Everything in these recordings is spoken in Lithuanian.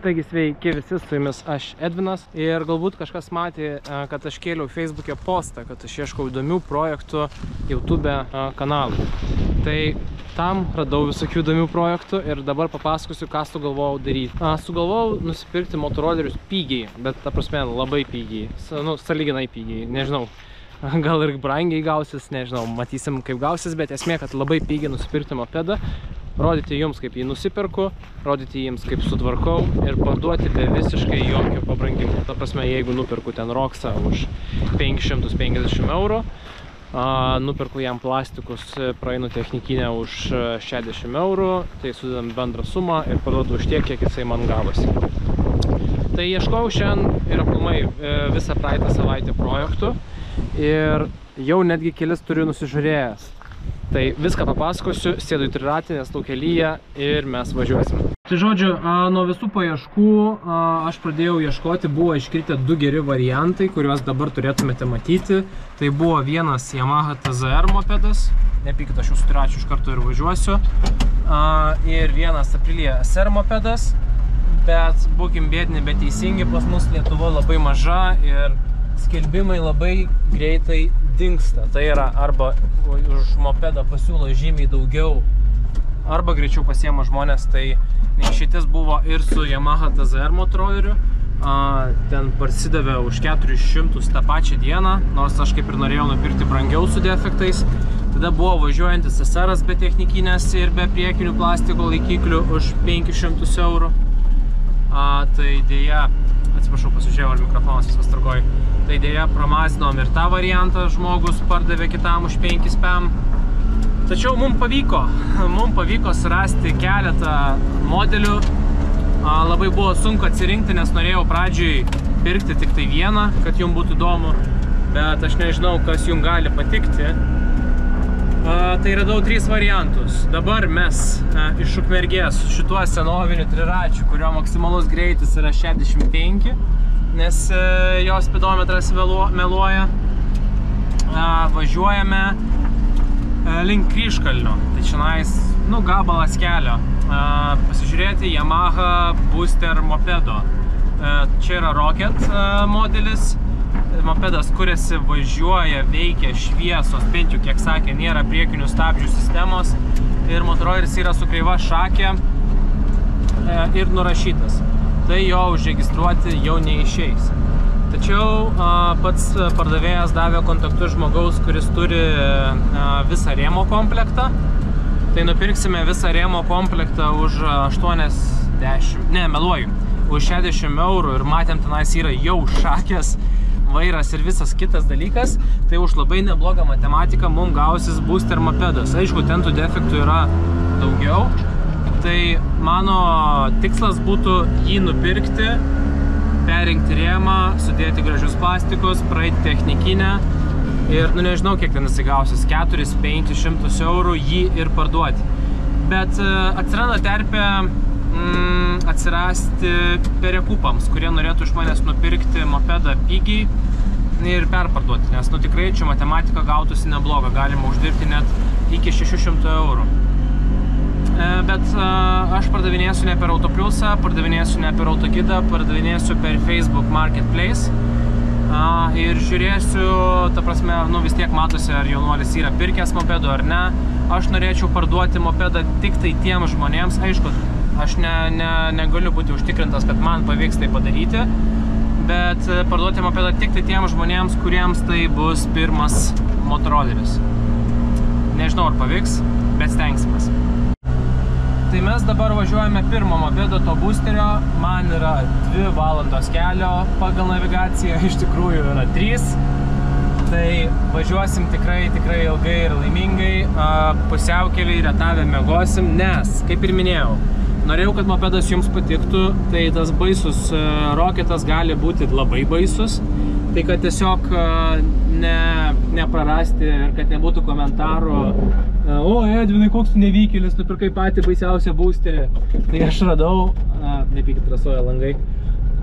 Taigi sveiki visi, su jumis aš Edvinas ir galbūt kažkas matė, kad aš kėliau Facebook'e postą, kad aš ieškau įdomių projektų YouTube kanalų. Tai tam radau visokių įdomių projektų ir dabar papasakosiu, ką sugalvojau daryti. Sugalvojau nusipirkti motorolerius pigiai, bet ta prasme labai pigiai, sąlyginai pigiai, nežinau. Gal ir brangiai gausis, nežinau, matysim kaip gausis, bet esmė, kad labai pigiai nusipirkti mopedą, rodyti jums kaip jį nusipirku, rodyti jums kaip sutvarkau ir parduoti be visiškai jokio pabrangimo. Ta prasme, jeigu nupirku ten Roxą už 550 eurų, nupirku jam plastikus, praeinu technikinę už 60 eurų, tai sudedam bendrą sumą ir parduodu už tiek, kiek jisai man gavosi. Tai ieškau šiandien ir aplamai visą praeitą savaitę projektų ir jau netgi kelis turiu nusižiūrėjęs. Tai viską papasakosiu, sėdu į triratį, nes daug kelyje ir mes važiuosim. Tai žodžiu, nuo visų paieškų aš pradėjau ieškoti, buvo iškritę du geri variantai, kuriuos dabar turėtumėte matyti. Tai buvo vienas Yamaha TZR mopedas, nepykit, aš jau su triračiu iš karto ir važiuosiu, ir vienas Aprilia SR mopedas, bet būkim bėdini, bet teisingi, pas mus Lietuva labai maža ir skelbimai labai greitai dingsta. Tai yra arba už mopedą pasiūlo žymiai daugiau, arba greičiau pasiema žmonės. Tai neišeitis buvo ir su Yamaha TZR motoroleriu. Ten parsidavė už 400 tą pačią dieną, nors aš kaip ir norėjau nupirkti brangiau su defektais. Tada buvo važiuojantis SR-as be technikinės ir be priekinių plastiko laikiklių už 500 eurų. Tai dėja, atsiprašau, pasižiūrėjau, ar mikrofonas viskas tvarkoj. Tai dėja, pramazinom ir tą variantą, žmogus pardavė kitam už 5 pem. Tačiau mums pavyko surasti keletą modelių. Labai buvo sunku atsirinkti, nes norėjau pradžiai pirkti tik tai vieną, kad jums būtų įdomu, bet aš nežinau, kas jums gali patikti. Tai radau 3 variantus. Dabar mes iš Ukmergės šituo senoviniu triračiu, kurio maksimalus greitis yra 65, nes jo speedometras meluoja, važiuojame link Kryžkalnio. Tai čionais, gabalas kelio. Pasižiūrėti Yamaha Booster mopedo. Čia yra Rocket modelis. Mopedas kuriasi, važiuoja, veikia, šviesos, bent jau kiek sakė, nėra priekinių stabdžių sistemos ir motoroleris yra su kreiva šakė ir nurašytas. Tai jo užregistruoti jau neišeis. Tačiau pats pardavėjas davė kontaktus žmogaus, kuris turi visą rėmo komplektą. Tai nupirksime visą rėmo komplektą už 60 eurų ir matėm, tenais yra jau šakės, vairas ir visas kitas dalykas, tai už labai neblogą matematiką mums gausis Booster mopedas. Aišku, ten tų defektų yra daugiau, tai mano tikslas būtų jį nupirkti, perrinkti rėmą, sudėti gražius plastikus, praeiti technikinę ir, nežinau, kiek ten įsigausis, 400–500 eurų jį ir parduoti. Bet atsiranda terpė atsirasti perekupams, kurie norėtų iš manęs nupirkti mopedą pigiai ir perparduoti, nes tikrai čia matematika gautųsi nebloga, galima uždirbti net iki 600 eurų. Bet aš pardavinėsiu ne per Autopliusą, pardavinėsiu ne per Autogidą, pardavinėsiu per Facebook Marketplace ir žiūrėsiu, ta prasme, vis tiek matosi, ar jaunuolis yra pirkęs mopedu ar ne. Aš norėčiau parduoti mopedą tik tai tiems žmonėms, aišku, aš negaliu būti užtikrintas, kad man pavyks tai padaryti, bet parduoti mopedą tik tai tiems žmonėms, kuriems tai bus pirmas motoroleris. Nežinau, ar pavyks, bet stengsimės. Tai mes dabar važiuojame pirmo mopedo, to Boosterio. Man yra 2 valandos kelio pagal navigaciją, iš tikrųjų yra 3. Tai važiuosim tikrai ilgai ir laimingai, pusiaukelį retavę miegosim, nes, kaip ir minėjau, norėjau, kad mopedas jums patiktų, tai tas baisus Rocketas gali būti labai baisus, tai kad tiesiog neprarasti ir kad nebūtų komentarų, o Edvinai, koks tu nevykėlis, nupirkai patį baisiausią boosterį. Tai aš radau, nepykit, rasuoja langai,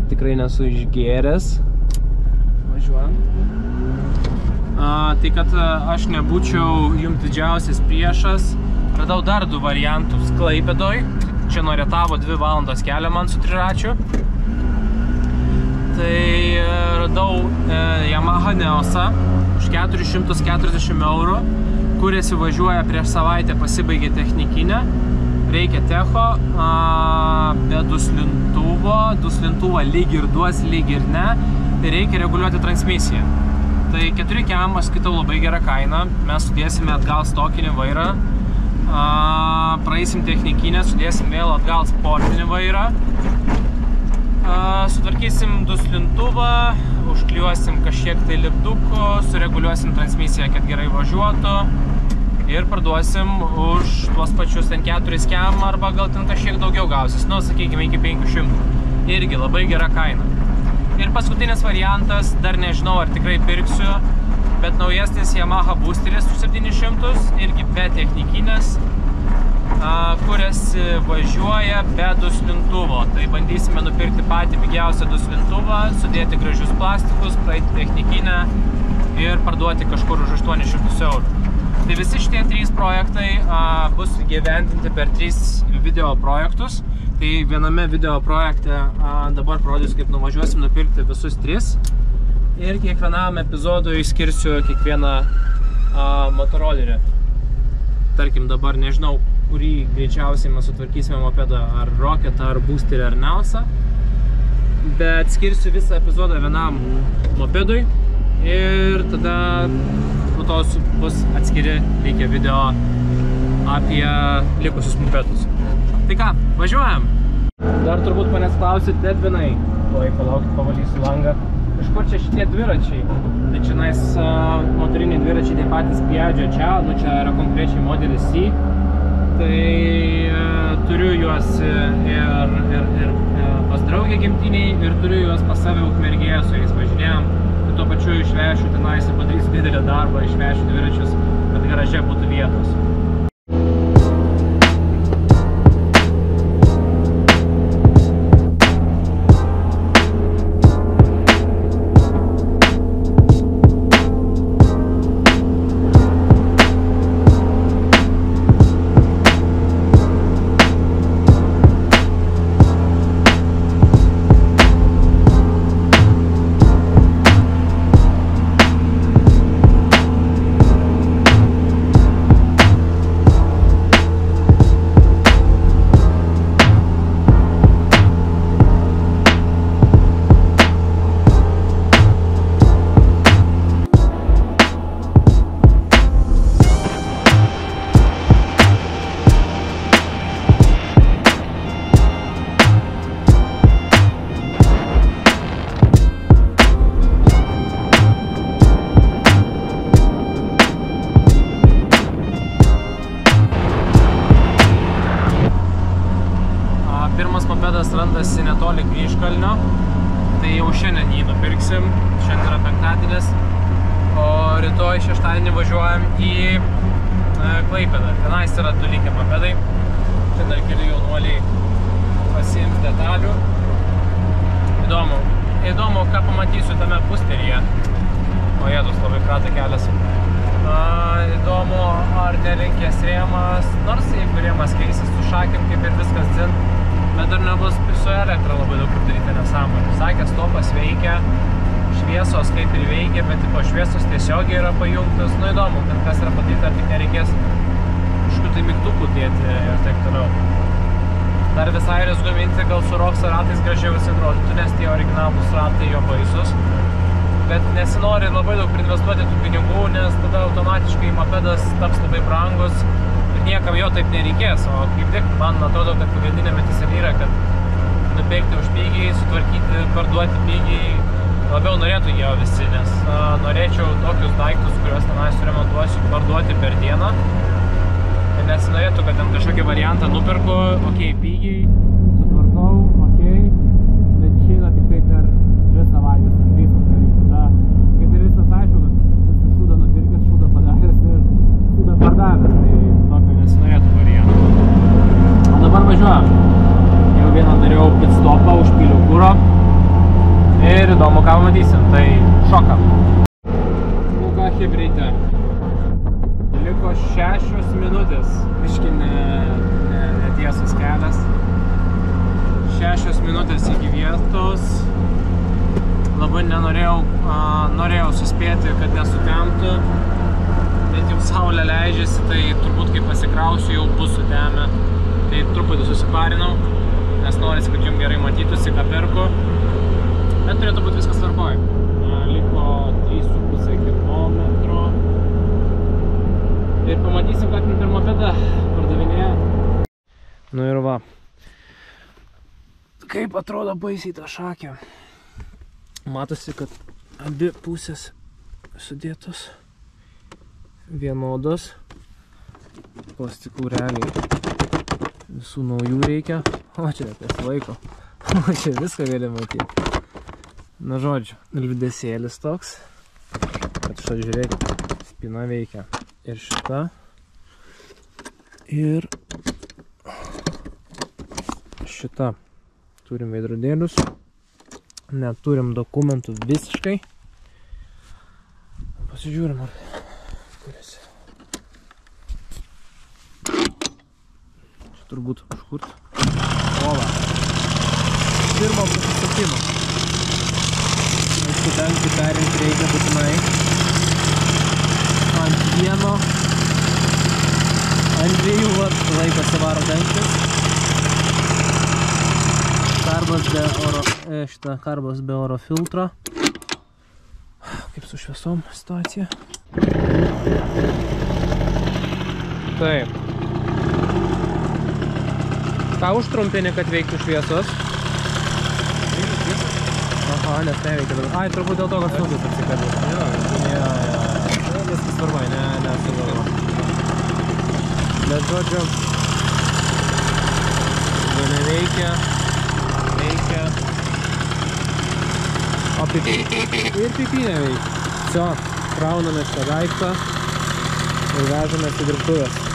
tikrai nesu išgėręs, važiuojam. Tai kad aš nebūčiau jums didžiausias priešas, radau dar 2 variantus Klaipėdoj, čia nuo Rietavo 2 valandos kelio man su triračiu. Tai radau Yamaha Neosą už 440 eurų, kuris važiuoja prieš savaitę, pasibaigė technikinę. Reikia techo, be duslintuvą lyg ir duos, lyg ir ne. Tai reikia reguliuoti transmisiją. Tai 4 kem, aš skaitau, labai gerą kainą. Mes sudėsime atgal stokinį vairą, praeisim technikinę, sudėsim vėl atgal sportinį vairą, sutvarkysim duslintuvą, užklijuosim kažkiek tai lipdukų, sureguliuosim transmisiją, kad gerai važiuotų ir parduosim už tuos pačius ten 4 kem arba gal ten kažkiek daugiau gausis, nu, sakykime, iki 500. Irgi labai gera kaina. Ir paskutinis variantas, dar nežinau, ar tikrai pirksiu, bet naujesnis Yamaha boosteris už 700, irgi be technikinės, kurias važiuoja be duslintuvo. Tai bandysime nupirkti patį pigiausią duslintuvą, sudėti gražius plastikus, praeiti technikinę ir parduoti kažkur už 800 eurų. Tai visi šitie 3 projektai bus įgyvendinti per 3 video projektus. Tai viename video projekte dabar parodysiu, kaip nuvažiuosim nupirkti visus 3. Ir kiekvienam epizodui skirsiu kiekvieną motorolerį. Tarkim, dabar nežinau, kurį greičiausiai mes sutvarkysime mopedą, ar Rocketą, ar Boosterį, ar Neosą. Bet skirsiu visą epizodą vienam mopedui ir tada po to bus atskiri likę video apie likusius mopedus. Tai ką, važiuojam? Dar turbūt manęs klausit, Edvinai, palaukit, pavalysiu langą. Iš kur čia šitie dviračiai? Tai čia nais motoriniai dviračiai, tai patys Piaggio čia, nu čia yra konkrečiai modelis C. Tai turiu juos ir pas draugę gimtiniai, ir turiu juos pas save Ukmergėje, su jais važinėjom. Tai tuo pačiu išvešiu tenais ir padarysiu didelį darbą, išvešiu dviračius, kad garaže būtų vietos. Pirmas mopedas randasi netoli Kryžkalnio, tai jau šiandien jį nupirksim, šiandien yra penktadienis, o rytoj šeštadienį važiuojam į Klaipėdą. Tenais yra 2 likę mopedai, čia dar keli jaunuoliai pasiims detalių. Įdomu, ką pamatysiu tame boosteryje. O jėdus, labai krata kelias. Įdomu, ar nelinkės rėmas, nors jeigu rėmas keisis su šakėm, kaip ir viskas dzin. Bet dar nebus su elektra labai daug kaip daryti nesąmonį. Sakė, stopas veikia, šviesos kaip ir veikia, bet tipo šviesos tiesiogiai yra pajungtas. Nu įdomu, kad kas yra padaryta, ar tik nereikės kažkokių tai mygtukų dėti ir taip toliau. Dar visai gaminti, gal su Rockso ratais gražiau visi atrodytų, nes tie originalūs ratai jo baisus. Bet nesinori labai daug priinvestuoti tų pinigų, nes tada automatiškai mopedas taps labai brangus. Ir niekam jo taip nereikės, o kaip tik man atrodo, kad pagrindinė mintis yra, kad nupirkti už pigiai, sutvarkyti, parduoti pigiai, labiau norėtų jie visi, nes norėčiau tokius daiktus, kuriuos tenai suremontuosiu, parduoti per dieną. Ir nesinorėtų, kad ten kažkokį variantą nupirku, okei, pigiai, sutvarkau, okei, bet išeina tik tai per 2 savaitės ar 3, tai tada kaip ir viskas aišku, kad šūdą nupirkęs, šūdą padaręs ir šūdą pardavęs, tai tokio nesinorėtų variantų. O dabar važiuojam. Jau vieną dariau pit stopą, užpyliau kuro. Ir įdomu, ką matysim, tai šokam. Nu ką, hebrytė. Liko 6 minutės. Biški tiesus kelias. 6 minutės iki vietos. Labai norėjau suspėti, kad nesutemtų. Bet jau saulė leidžiasi, tai turbūt kai pasikrausiu jau bus sutemę. Tai truputį susiparinau, nes norisi, kad jums gerai matytųsi, ką perku. Bet turėtų būti viskas tvarkoj. Liko 3,5 kilometro. Ir pamatysim, kad per mopedą pardavinėja. Nu ir va. Kaip atrodo baisiai ta šakė. Matosi, kad abi pusės sudėtos vienodos. Plastikų realiai visų naujų reikia. O čia apie laiko. O čia viską gali matyti. Na žodžiu, liūdesėlis toks. Kad štai žiūrėkit, spina veikia. Ir šita. Ir šita. Turim veidrodėlius. Neturim dokumentų visiškai. Pasižiūrim, ar kuriasi. Čia turbūt užkurt. Ola. Pirmo pasisakimo. Aišku, dangtį perinti reikia būtinai. Ant vieno. Ant dviejų laikosi varo dangtis. Karbas be oro filtro. Kaip su šviesom situacija. Taip. Ką užtrumpini, kad veiktų šviesos? Aha, nes neveikia dabar. Ai, turbūt dėl to, kad sunkus atsikabė. Jo. Viskas svarbai, nesugalvo. Bet žodžiu, neveikia. O pipi. Ir pipi neveikia. Все, krauname šitą daiktą ir vežame į dirbtuvės.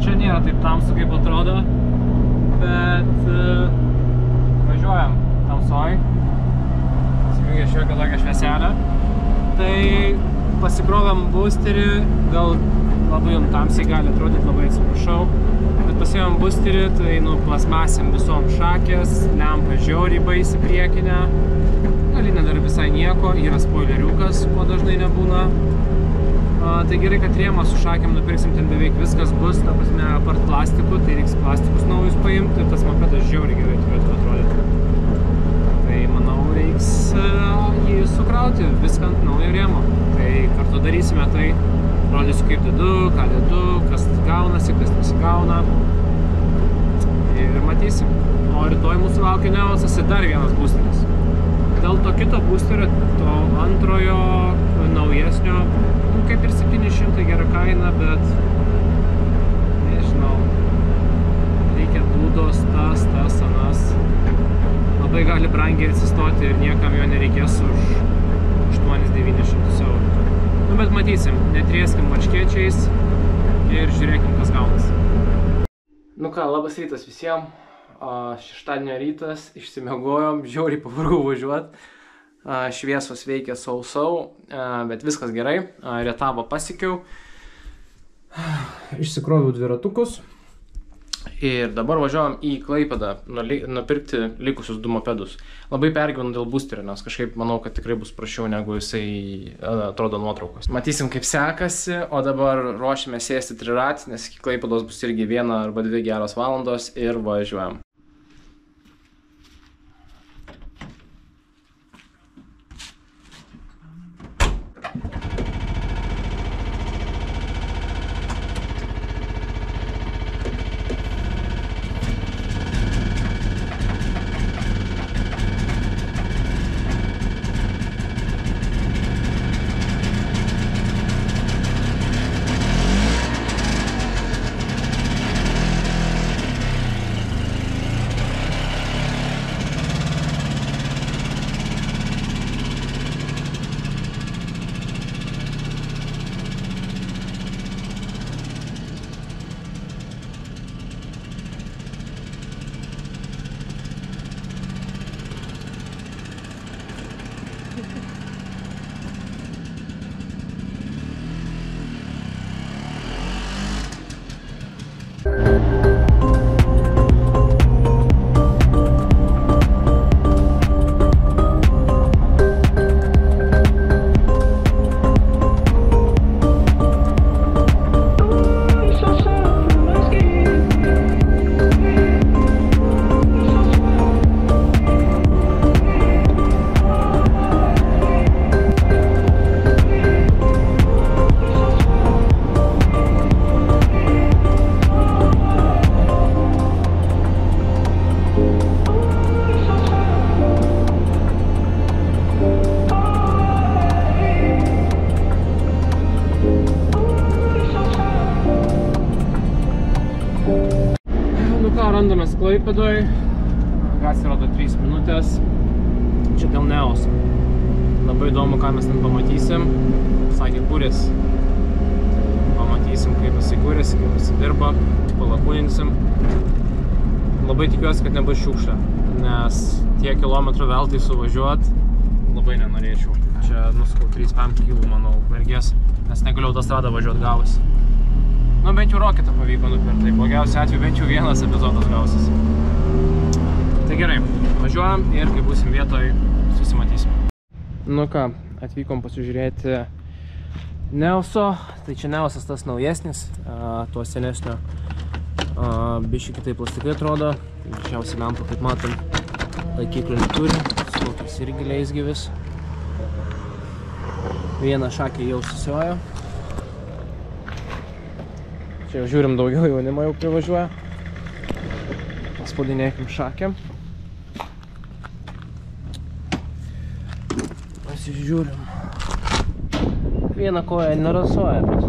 Čia nėra taip tamsu, kaip atrodo, bet važiuojam tamsoj, įsijungia šiokią tokią švieselę. Tai pasikrovėm boosterį, gal labai jums tamsiai gali atrodyti, labai atsiprašau, bet pasiėmėm boosterį, tai plasmasėm visom šakės, lempa žiauriai baisi priekinę, galinė dar visai nieko, yra spoileriukas, ko dažnai nebūna. Tai gerai, kad rėmą su šakėm nupirksim, ten beveik viskas bus, ta prasme, apart plastikų, tai reiks plastikus naujus paimti, tas mopedas žiauriai gerai turėtų atrodyti. Tai manau, reiks jį sukrauti viską ant naujo rėmo. Tai kartu darysime tai, rodysiu kaip dedu, ką dedu, kas gaunasi, kas nesigauna. Ir matysim. O rytoj mūsų laukia neosasi dar vienas boosteris. Dėl to kito boosterio, to antrojo, naujesnio, kaip ir 700 gera kaina, bet nežinau, reikia dūdos, tas, anas. Labai gali brangiai atsistoti ir niekam jo nereikės už 8-900 eurų. Nu, bet matysim, netrieskim marškėčiais ir žiūrėkim, kas gaunasi. Nu ką, labas rytas visiems. Šeštadienio rytas, išsimiegojom, žiauriai pavargau važiuot. Šviesos veikia sausau, bet viskas gerai. Rietavą pasiekiau. Išsikroviau dviratukus. Ir dabar važiuojam į Klaipėdą nupirkti likusius 2 mopedus. Labai pergyvenu dėl boosterio, nes kažkaip manau, kad tikrai bus prašiau, negu jisai atrodo nuotraukos. Matysim, kaip sekasi, o dabar ruošime sėsti triratį, nes iki Klaipėdos bus irgi 1 arba 2 geros valandos ir važiuojam. Randamės Klaipėdoj, gas rodo 3 minutės, čia dėl Neos. Labai įdomu, ką mes ten pamatysim, sakė kūrės, pamatysim, kaip jisai kūrėsi, kaip jisai dirba, palakūninsim. Labai tikiuosi, kad nebus šiukšlė, nes tiek kilometrų veltui suvažiuot labai nenorėčiau. Čia nuskau 3-5 kilų, manau, vergės, nes negaliu autostradą važiuot gavus. Nu, bent jau Rocketą pavyko nupirkti, tai blogiausiu atveju bent jau vienas epizodas gausis. Tai gerai, važiuojam ir kai būsim vietoj, susimatysim. Nu ką, atvykom pasižiūrėti Neoso, tai čia Neosas tas naujesnis, tuo senesnio biški kitaip plastikai atrodo, greičiausiai lempa, kaip matom, laikiklį neturi, skautas irgi leisgyvis. Vieną šakį jau susiojo. Čia jau žiūrim, daugiau jaunimo jau privažiuoja. Paspaudinėkim šakėm. Pasižiūrim. Vieną koją nerasoja, bet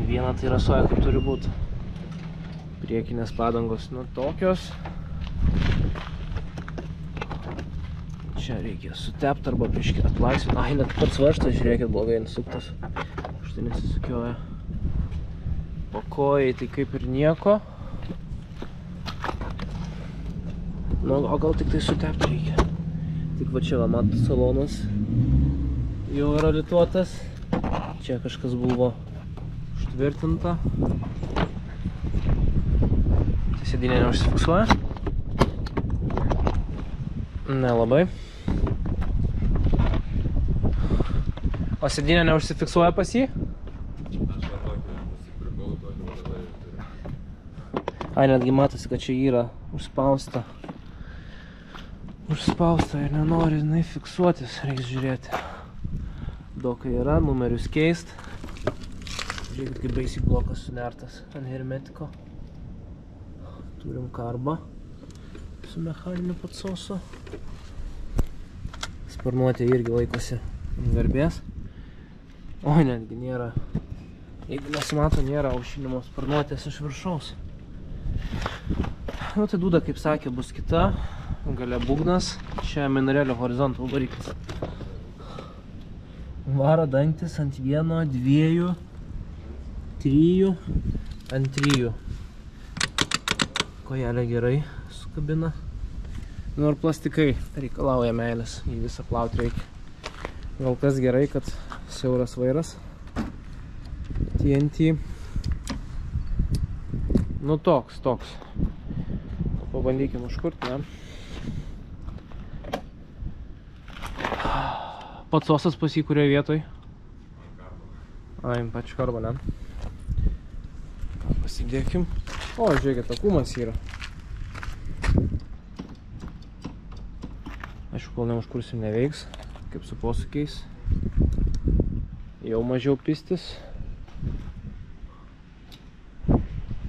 vieną tai rasoja, kaip turi būti. Priekinės padangos nu tokios. Čia reikia sutepti arba biškį atlaisvinti. Ai, net pats varžtas, žiūrėkit, blogai nusuktas. Štai nesisukioja. Po kojai tai kaip ir nieko. Nu, o gal tik tai sutepti reikia. Tik va čia, va, matot, salonas jau yra lituotas. Čia kažkas buvo užtvirtinta. Tai sėdynė neužsifiksuoja. Nelabai. O sėdynė neužsifiksuoja pas jį? Ai, netgi matosi, kad čia yra užspausta. Užspausta ir nenori jinai fiksuotis, reiks žiūrėti. Dokai yra, numerius keist. Žiūrėkit, kaip baisiai blokas sunertas ant hermetiko. Turim karbą su mechaniniu patsosu. Sparnuotė irgi laikosi garbės. Oi, netgi nėra. Jeigu nesimato, nėra aušinimo sparnuotės iš viršaus. Nu, tai dūda, kaip sakė, bus kita. Gale būgnas. Čia Minarelio horizontal variklis. Varo dangtis ant 1, 2, 3, ant 3. Kojelė gerai sukabina. Nu ir plastikai reikalauja meilės. Jį visą plauti reikia. Gal kas gerai, kad siauras vairas. TNT. Nu toks. Pabandykim užkurti, ne? Patsosas pas jį kurioje vietoj? Ai, pačiu karbo, ne? Pasidėkim. O, žiūrėkit, akumas yra. Aišku, kol neužkursim neveiks, kaip su posūkiais. Jau mažiau pistis.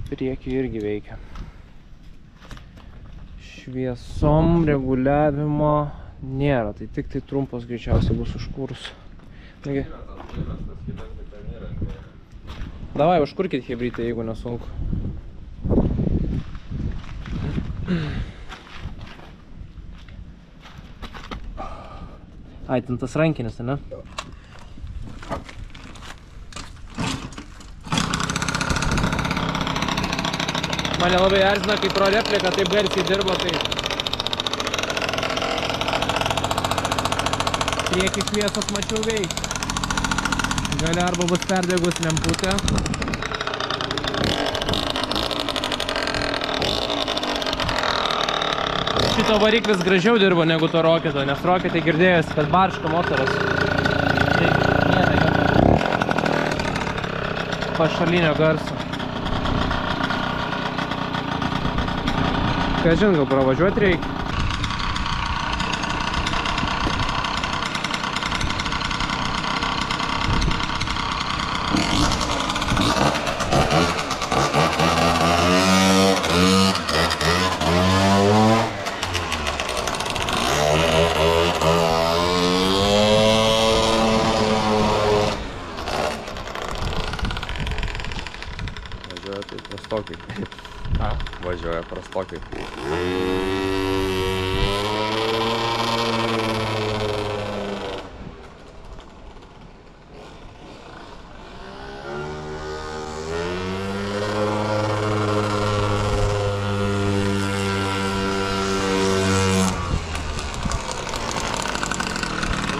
Priekį irgi veikia. Šviesom reguliavimo nėra, tai tik tai trumpos greičiausiai bus užkūrus. Negi. Davai, užkurkit hebrytę, jeigu nesunku. Ai, ten tas rankinis, ne? Mane labai erzina, kai pro repliką taip garsiai dirbo, tai priekį šviesos mačiau veikti. Gale arba bus perdegus lemputė. Šito variklis gražiau dirbo negu to Rocketo, nes Rockete girdėjosi, kad barška motoras. Tai nėra jokio pašalinio garso. Kažin, gal pravažiuoti reikia. važiuoja tai prastokai. Ką? Važiuoja prastokai.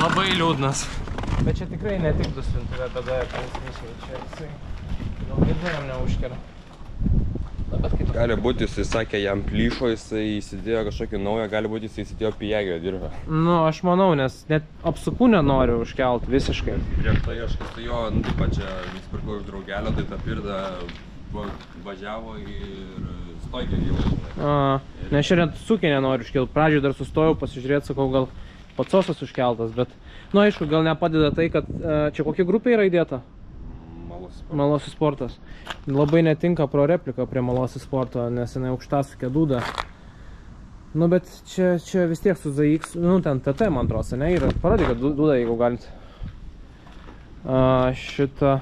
Labai liūdnas. Bet čia tikrai ne tik duslintuvė bėda ir transmisija. Čia jisai gal girdėjom neužkelia. Gali būti, jisai sakė, jam plyšo, jisai įsidėjo kažkokį naują, gali būti, jisai įsidėjo pijagio dirbą. Nu, aš manau, nes net apsukų nenoriu užkelt visiškai. Prieš tai aš tai jo, nu taip pat čia nusipirkau iš draugelio, tai tą pirdą važiavo ir stoikė jau. Nes šiandien sukiai nenoriu užkelt. Pradžioj dar sustojau pasižiūrėti, sakau, gal patsosas užkeltas, bet, nu aišku, gal nepadeda tai, kad čia kokia grupė yra įdėta? Malosius sportas. Labai netinka pro repliką prie malosius sporto, nes jinai aukštasukė dūda. Nu, bet čia vis tiek su ZX, nu, ten TT, man atrodo, ne, yra. Parodykit dūdą, jeigu galit. Šitą,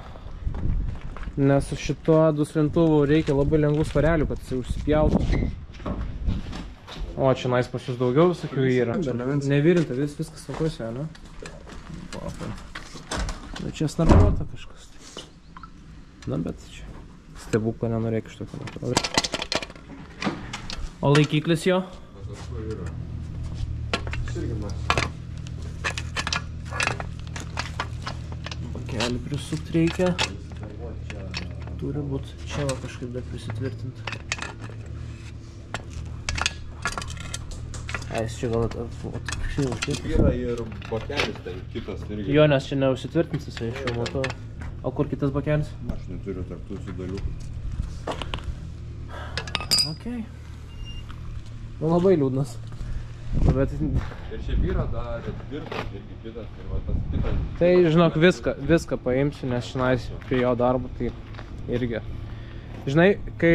nes su šituo duslintuvu reikia labai lengvų svarelių, kad jisai užsipjautų. O, čia nais pas jūs daugiau visokių yra. Nevirinta, viskas sakuose, ne? Nu, čia snarbuota kažkas. Na, bet čia stebuklą nenorėk iš tokio natūraliai. O laikiklis jo? Bakelį prisukt reikia. Turi būt čia va kažkaip dar prisitvirtinti. Jis čia gal yra ir bakelis, tai kitas irgi. Jo, nes čia neužsitvirtins jisai, šiuo matau. O kur kitas bakelis? Aš neturiu tarptų su dalių. Okei. Nu, labai liūdnas. Bet... Ir šiaip yra dar tvirtas irgi kitas ir va tas kitas. Tai, žinok, viską paimsiu, nes šiandien prie jo darbo, tai irgi. Žinai, kai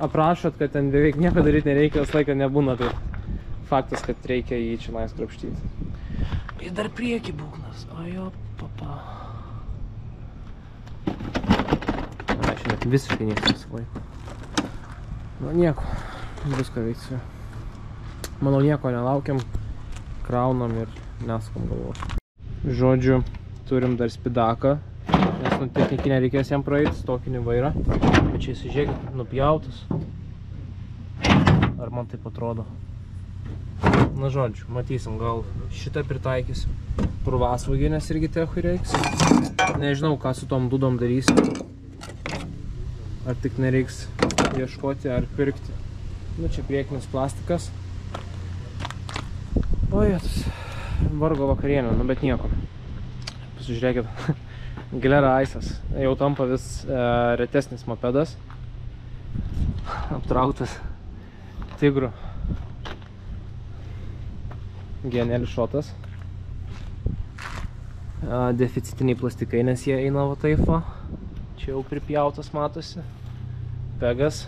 aprašot, kad ten beveik nieko daryti nereikia, vis laiką nebūna, tai faktas, kad reikia jį šiandien krapštyti. Ir dar prieki būgnas. Ojo, papa. Šiandien visiškai niekas nesilaiko. Nu, nieko. Viską veiksiu. Manau, nieko nelaukiam. Kraunam ir neskam galvos. Žodžiu, turim dar spidaką. Nes nu technikinę reikės jam praeiti, stokinį vairą. Bet čia įsižiūrėkit, nupjautas. Ar man taip atrodo? Na žodžiu, matysim, gal šitą pritaikysim. Purvasvaiginės irgi techui reiks. Nežinau, ką su tom dudom darysim. Ar tik nereiks ieškoti ar pirkti. Nu, čia priekinis plastikas. Ojetus, vargo vakarienė, nu bet nieko. Pasižiūrėkit, Gilera Aisas. Jau tampa vis retesnis mopedas. Aptrauktas tigru. GNL šotas. Deficitiniai plastikai, nes jie eina va taip va. Čia jau pripjautas matosi. Pegas.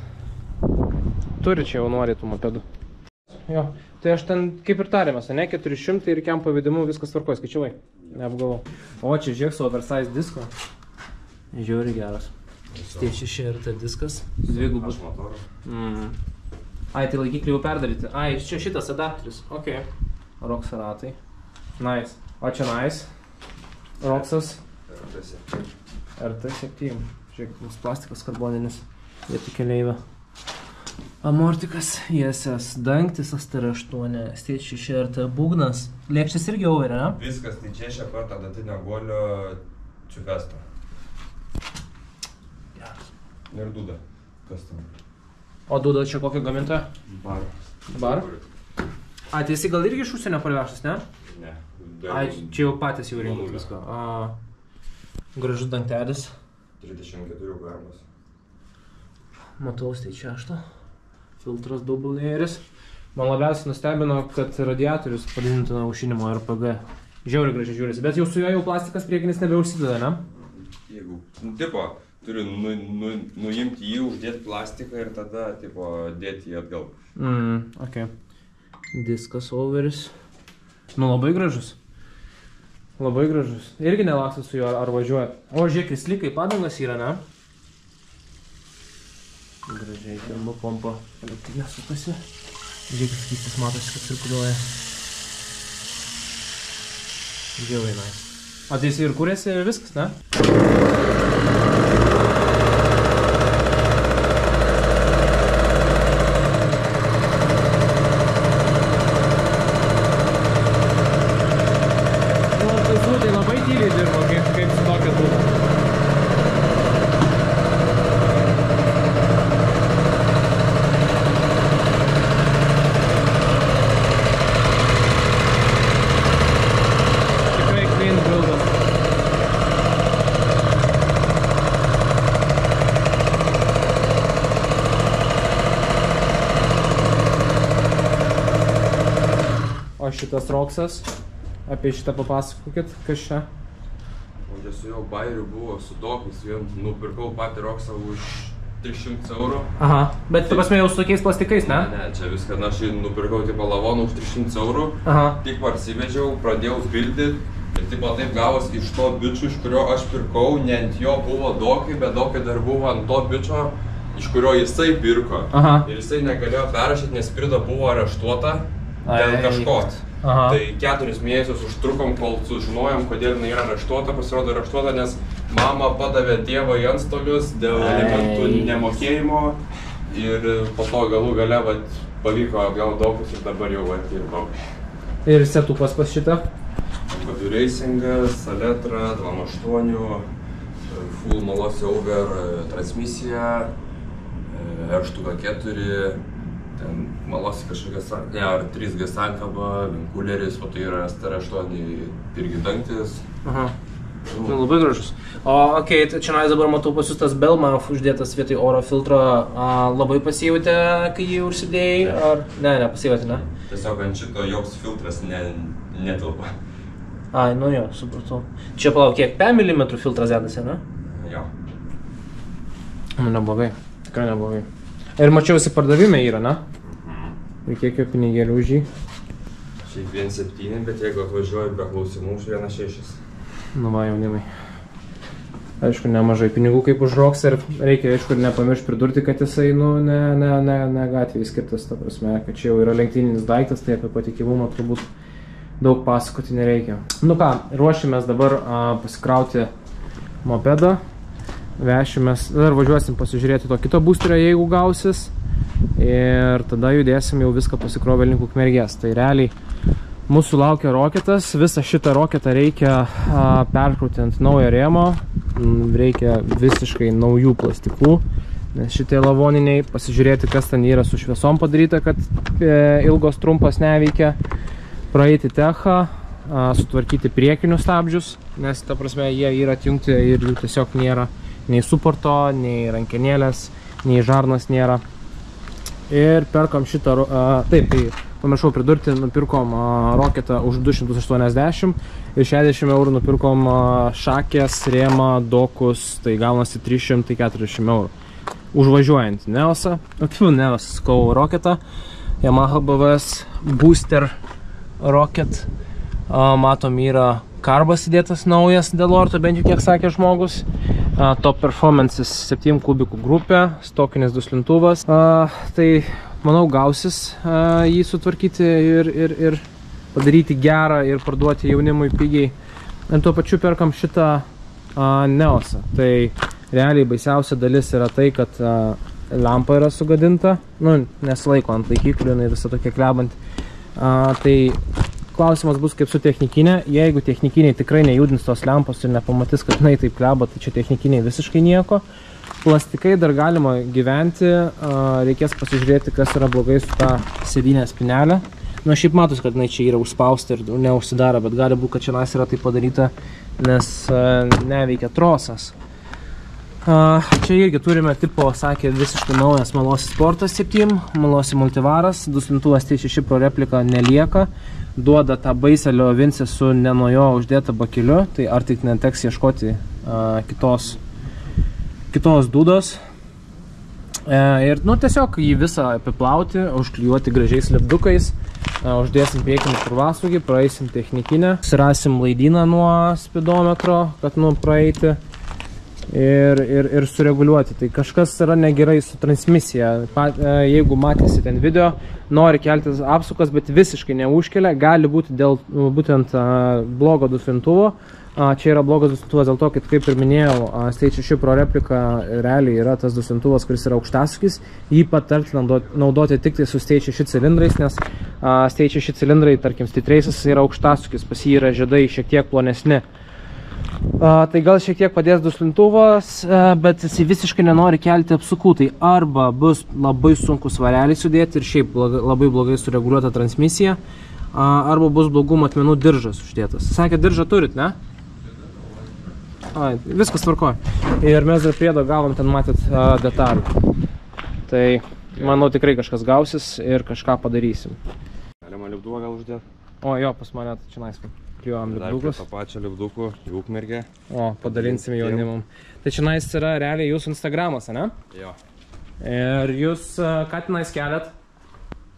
Turi čia jau nori tų mopedų. Jo, tai aš ten kaip ir tarėmės, ne? 400 ir kiam pavedimu viskas tvarkoja, skaičiavai. Neapgalvau. O čia žiūrėk su oversize disko. Žiūri geras. T6 RT diskas. Dvigubus. Ai, tai laikiklį jau perdaryti. Ai, čia šitas adapteris. Ok. Rox ratai. Nice. O čia nice. Roxas. RT7. Žiūrėk, mūsų plastikas karboninis. Vietų keleivė. Amortikas, ISS, dangtis, STR8, Stage 6 RT būgnas. Lėkštis irgi overė, ne? Viskas, tai čia šią kartą datinio golio čiufesto. Geras. Ir duda. Kas tam? O duda čia kokio gamintojo? Bar. Bar? A, tai jisai gal irgi iš užsienio parvežtas, ne? Ne. Ai, čia jau patys jau rinkot viską. Gražus dangtelis. 34 garbas. Matau, Stage 6. Filtras double layeris. Man labiausiai nustebino, kad radiatorius padidintų aušinimo RPG. Žiauriai gražiai žiūrėsi, bet jau su juo jau plastikas priekinis nebeužsideda, ne? Jeigu, tipo, turiu nuimti jį, uždėti plastiką ir tada, tipo, dėti jį atgal. Ok. Diskas overis. Nu, labai gražus. Labai gražus. Irgi nelaksas su juo ar važiuoja. O, žiūrėk, slikai padangas yra, ne? Gražiai pirma pompa elektrinė sukasi. Žiūrėkit, skystis matosi, kad cirkuliuoja. Džiaugiai nice. O tai jis ir kūrėsi viskas, ne? Tai labai tyliai dirbo, kaip su tokia dūda. O šitas Roksas, apie šitą papasakokit, kas čia? O čia su jo bairiu buvo, su dokais, vien nupirkau patį Roksą už 300 eurų. Aha, bet tu pasmė jau su tokiais plastikais, ne? Ne, čia viską, na, aš nupirkau tipo lavoną už 300 eurų. Aha. Tik parsivežiau, pradėjau pildyt ir tipo taip gavos iš to bičo, iš kurio aš pirkau, ne ant jo buvo dokai, bet dokai dar buvo ant to bičo, iš kurio jisai pirko. Aha. Ir jisai negalėjo perrašyti, nes prida buvo areštuota dėl kažko. Aha. Tai 4 mėnesius užtrukom, kol sužinojom, kodėl jinai yra areštuota, pasirodo areštuota, nes mama padavė tėvą į antstolius dėl alimentų nemokėjimo ir po to galų gale pavyko atgauti dokus ir dabar jau dirbau. Ir setupas pas šitą? Body Racingas, Aletra, 2.8, Full Malos Over transmisija, R4, ten malosi kažkokias, ne, ar 3G sankaba, vinkuleris, o tai yra STR8 irgi dangtis. Aha. Nu, labai gražus. O, okei, tai čia dabar matau pas jūs tas Belmaf uždėtas vietoj oro filtro. Labai pasijautė, kai jį užsidėjai, ar? Ne, nepasijautė, ne? Tiesiog ant šito joks filtras netelpa. Ai, nu jo, supratau. Čia palauk, kiek 5 mm filtras dedasi, ne? Jo. Nu, neblogai, tikrai neblogai. Ir mačiausi pardavime yra, ne? Ir kiek jo pinigėlių už jį? Šiaip 1,7, bet jeigu atvažiuoju be klausimų už 1,6. Nu va, jaunimai. Aišku, nemažai pinigų kaip už Roksą ir reikia, aišku, ir nepamiršti pridurti, kad jisai, nu, ne gatvėje skirtas, ta prasme, kad čia jau yra lenktyninis daiktas, tai apie patikimumą turbūt daug pasakoti nereikia. Nu ką, ruošimės dabar pasikrauti mopedą. Vešimės, dar važiuosim pasižiūrėti to kito boosterio, jeigu gausis. Ir tada judėsim jau viską pasikrovę link Ukmergės. Tai realiai mūsų laukia roketas. Visą šitą roketą reikia perkrauti ant naujo rėmo. Reikia visiškai naujų plastikų. Nes šitie lavoniniai, pasižiūrėti, kas ten yra su šviesom padaryta, kad ilgos trumpas neveikia. Praeiti techą, sutvarkyti priekinius stabdžius, nes ta prasme jie yra atjungti ir jų tiesiog nėra. Nei suporto, nei rankenėlės, nei žarnas nėra. Ir perkam šitą, taip, tai pamiršau pridurti, nupirkom roketą už 280 ir 60 eurų nupirkom šakės, rėmą, dokus, tai gaunasi 340 eurų. Užvažiuojant Neosą, Neosą skau roketą, Yamaha BVS Booster Rocket, matom yra karbas įdėtas naujas Delorto, bent jau kiek sakė žmogus. Top Performances 7 kubikų grupė, stokinis duslintuvas. Tai manau gausis jį sutvarkyti ir padaryti gerą ir parduoti jaunimui pigiai. Ir tuo pačiu perkam šitą Neosą. Tai realiai baisiausia dalis yra tai, kad lampa yra sugadinta. Nu, nesilaiko ant laikiklių, jinai visa tokia klebanti. Tai klausimas bus kaip su technikinė. Jeigu technikiniai tikrai nejudins tos lempos ir nepamatys, kad jinai taip kleba, tai čia technikiniai visiškai nieko. Plastikai dar galima gyventi, reikės pasižiūrėti, kas yra blogai su tą sėdynę spynelę. Nu, šiaip matus, kad jinai čia yra užspausta ir neužsidaro, bet gali būti, kad čia yra taip padaryta, nes neveikia trosas. Čia irgi turime tipo, sakė, visiškai naujas Malosi Sportas 7, Malosi Multivaras, duslintuvas T6 Pro replika nelieka, duoda tą baiselio Vinsę su ne nuo jo uždėta bakeliu, tai ar tik neteks ieškoti kitos dūdos. Ir nu, tiesiog jį visą apiplauti, užklijuoti gražiais lipdukais, uždėsim priekinį purvasrūgį, praeisim technikinę, surasim laidyną nuo spidometro, kad nu praeiti. ir sureguliuoti. Tai kažkas yra negerai su transmisija. Jeigu matėsi ten video, nori kelti apsukas, bet visiškai neužkelia, gali būti dėl būtent blogo dusintuvo. Čia yra blogas dusintuvas dėl to, kad, kaip ir minėjau, Stage 6 Pro replika realiai yra tas dusintuvas, kuris yra aukštasukis. Jį patartina naudoti tik tai su Stage 6 cilindrais, nes Stage 6 cilindrai, tarkim, Street Race'as yra aukštasukis, pas jį yra žiedai šiek tiek plonesni. Tai gal šiek tiek padės duslintuvas, bet jis visiškai nenori kelti apsukų, tai arba bus labai sunku svarelį sudėti ir šiaip labai blogai sureguliuota transmisija, arba bus blogų matmenų diržas uždėtas. Sakė, diržą turit, ne? Viskas tvarkoja. Ir mes dar priedo gavom, ten matyt, detalių. Tai manau tikrai kažkas gausis ir kažką padarysim. Galima lipduvą gal uždėti? O jo, pas mane čia naiskai. Kliuojam lipdukus. Dar tą pačią lipdukų į Ukmergę. O, padalinsim jaunimam. Tai čia nais yra realiai jūsų Instagramas, ne? Jo. Ir jūs ką tenais keliat?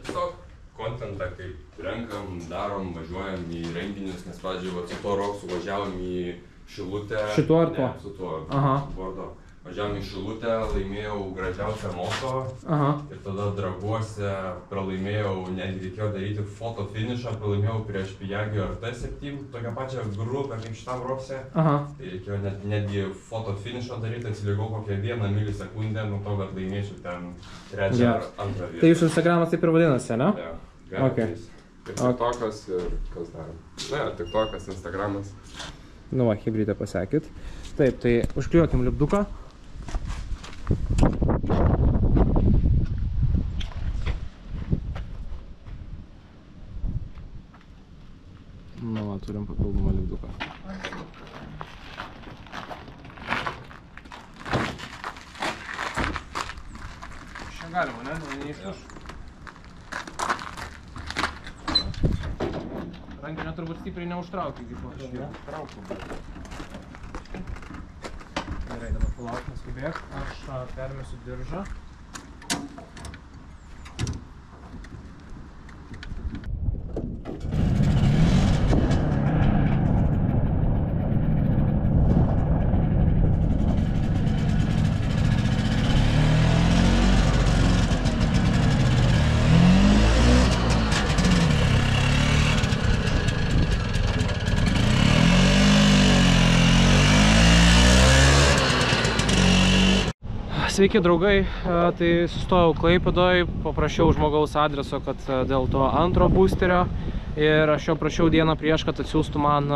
Tiesiog kontentą kaip renkam, darom, važiuojam į renginius, nes pradžiai su tuo Roksu važiavom į Šilutę. Šituo ar tuo? Ne, su tuo. Aha. Bordo. Važiavom į Šilutę, laimėjau gražiausią moto. Aha. Ir tada Draguose pralaimėjau, netgi reikėjo daryti foto finišą, pralaimėjau prieš Pijagio RT7, tokią pačią grupę kaip šitam Rokse. Aha. Tai reikėjo netgi foto finišą daryti, atsilikau kokią 1 milisekundę nuo to, kad laimėsiu ten 3 ar 2 vietą. Tai jūsų Instagramas taip ir vadinasi, ne? Ja, galima. Okay. Ir TikTokas ir kas dar. Na, TikTokas, Instagramas. Nu va, hibrytę pasakėt. Taip, tai užkliuokim lipduką. Nu va, turim papildomą lipduką. Čia galima, ne? Neištuš. Rankinio turbūt stipriai neužtraukia iki po to. Traukiu. Gerai, dabar palauk, neskubėk. Aš permesiu diržą. Sveiki draugai, tai sustojau Klaipėdoj, paprašiau žmogaus adreso, kad dėl to antro boosterio ir aš jo prašiau dieną prieš, kad atsiųstų man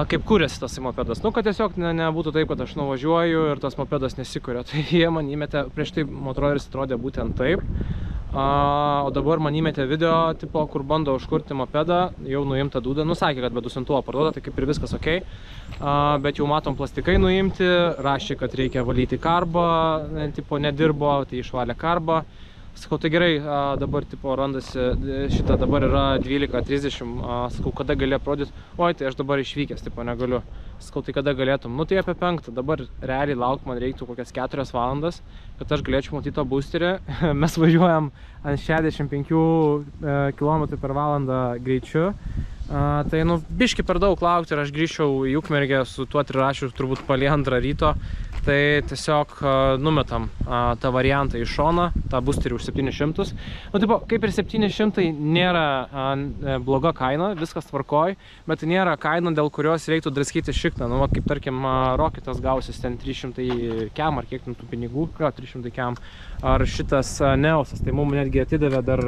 kaip kūrėsi tas mopedas. Nu, kad tiesiog nebūtų taip, kad aš nuvažiuoju ir tas mopedas nesikuria. Tai jie man įmetė, prieš tai motoroleris atrodė būtent taip. O dabar man įmetė video, tipo, kur bando užkurti mopedą, jau nuimta dūda, nusakė, kad be dusintuvo parduoda, tai kaip ir viskas ok. Bet jau matom plastikai nuimti, rašė, kad reikia valyti karbą, tipo, nedirbo, tai išvalė karbą. Sakau, tai gerai, dabar tipo randasi, šitą dabar yra 12:30, sakau, kada gali aprodyti, oi, tai aš dabar išvykęs, tipo, negaliu. Sakau, tai kada galėtum? Nu, tai apie 5, dabar realiai lauk man reiktų kokias 4 valandas, kad aš galėčiau matyti tą boosterį. Mes važiuojam ant 65 km/h greičiu. Tai, nu, biški per daug laukti ir aš grįžčiau į Ukmergę su tuo triračiu turbūt palei 2 ryto. Tai tiesiog numetam tą variantą į šoną, tą boosterį už 700. Nu, tipo, kaip ir 700 nėra bloga kaina, viskas tvarkoj, bet tai nėra kaina, dėl kurios reiktų draskyti šikną. Nu, kaip tarkim, Rocketas gausis ten 300 kem, ar kiek tų pinigų, 300 kem. Ar šitas Neosas, tai mums netgi atidavė dar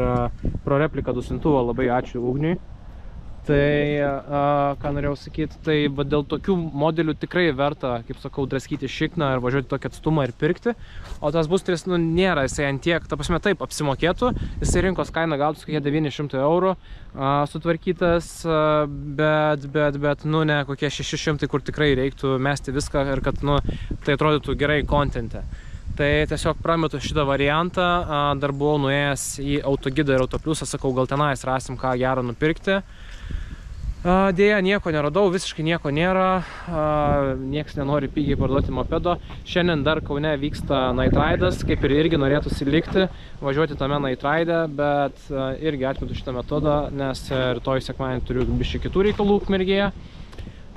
pro repliką dusintuvo, labai ačiū Ugniui. Tai, ką norėjau sakyti, tai dėl tokių modelių tikrai verta, kaip sakau, draskyti šikną ir važiuoti tokį atstumą ir pirkti. O tas boosteris, nu, nėra jisai ant tiek, ta prasme, taip, apsimokėtų, jisai rinkos kaina gautus kokie 900 eurų sutvarkytas, bet, nu, ne kokie 600, kur tikrai reiktų mesti viską ir kad, nu, tai atrodytų gerai kontente. Tai tiesiog prametu šitą variantą, dar buvau nuėjęs į Autogidą ir Autopliusą, sakau, gal tenais rasim ką gerą nupirkti. Dėja, nieko neradau, visiškai nieko nėra, nieks nenori pigiai parduoti mopedo. Šiandien dar Kaune vyksta Night Ride'as, kaip ir irgi norėtųsi likti, važiuoti tame Night Ride'e, bet irgi atmetu šitą metodą, nes rytoj sekmadienį turiu biškį kitų reikalų Ukmergėje.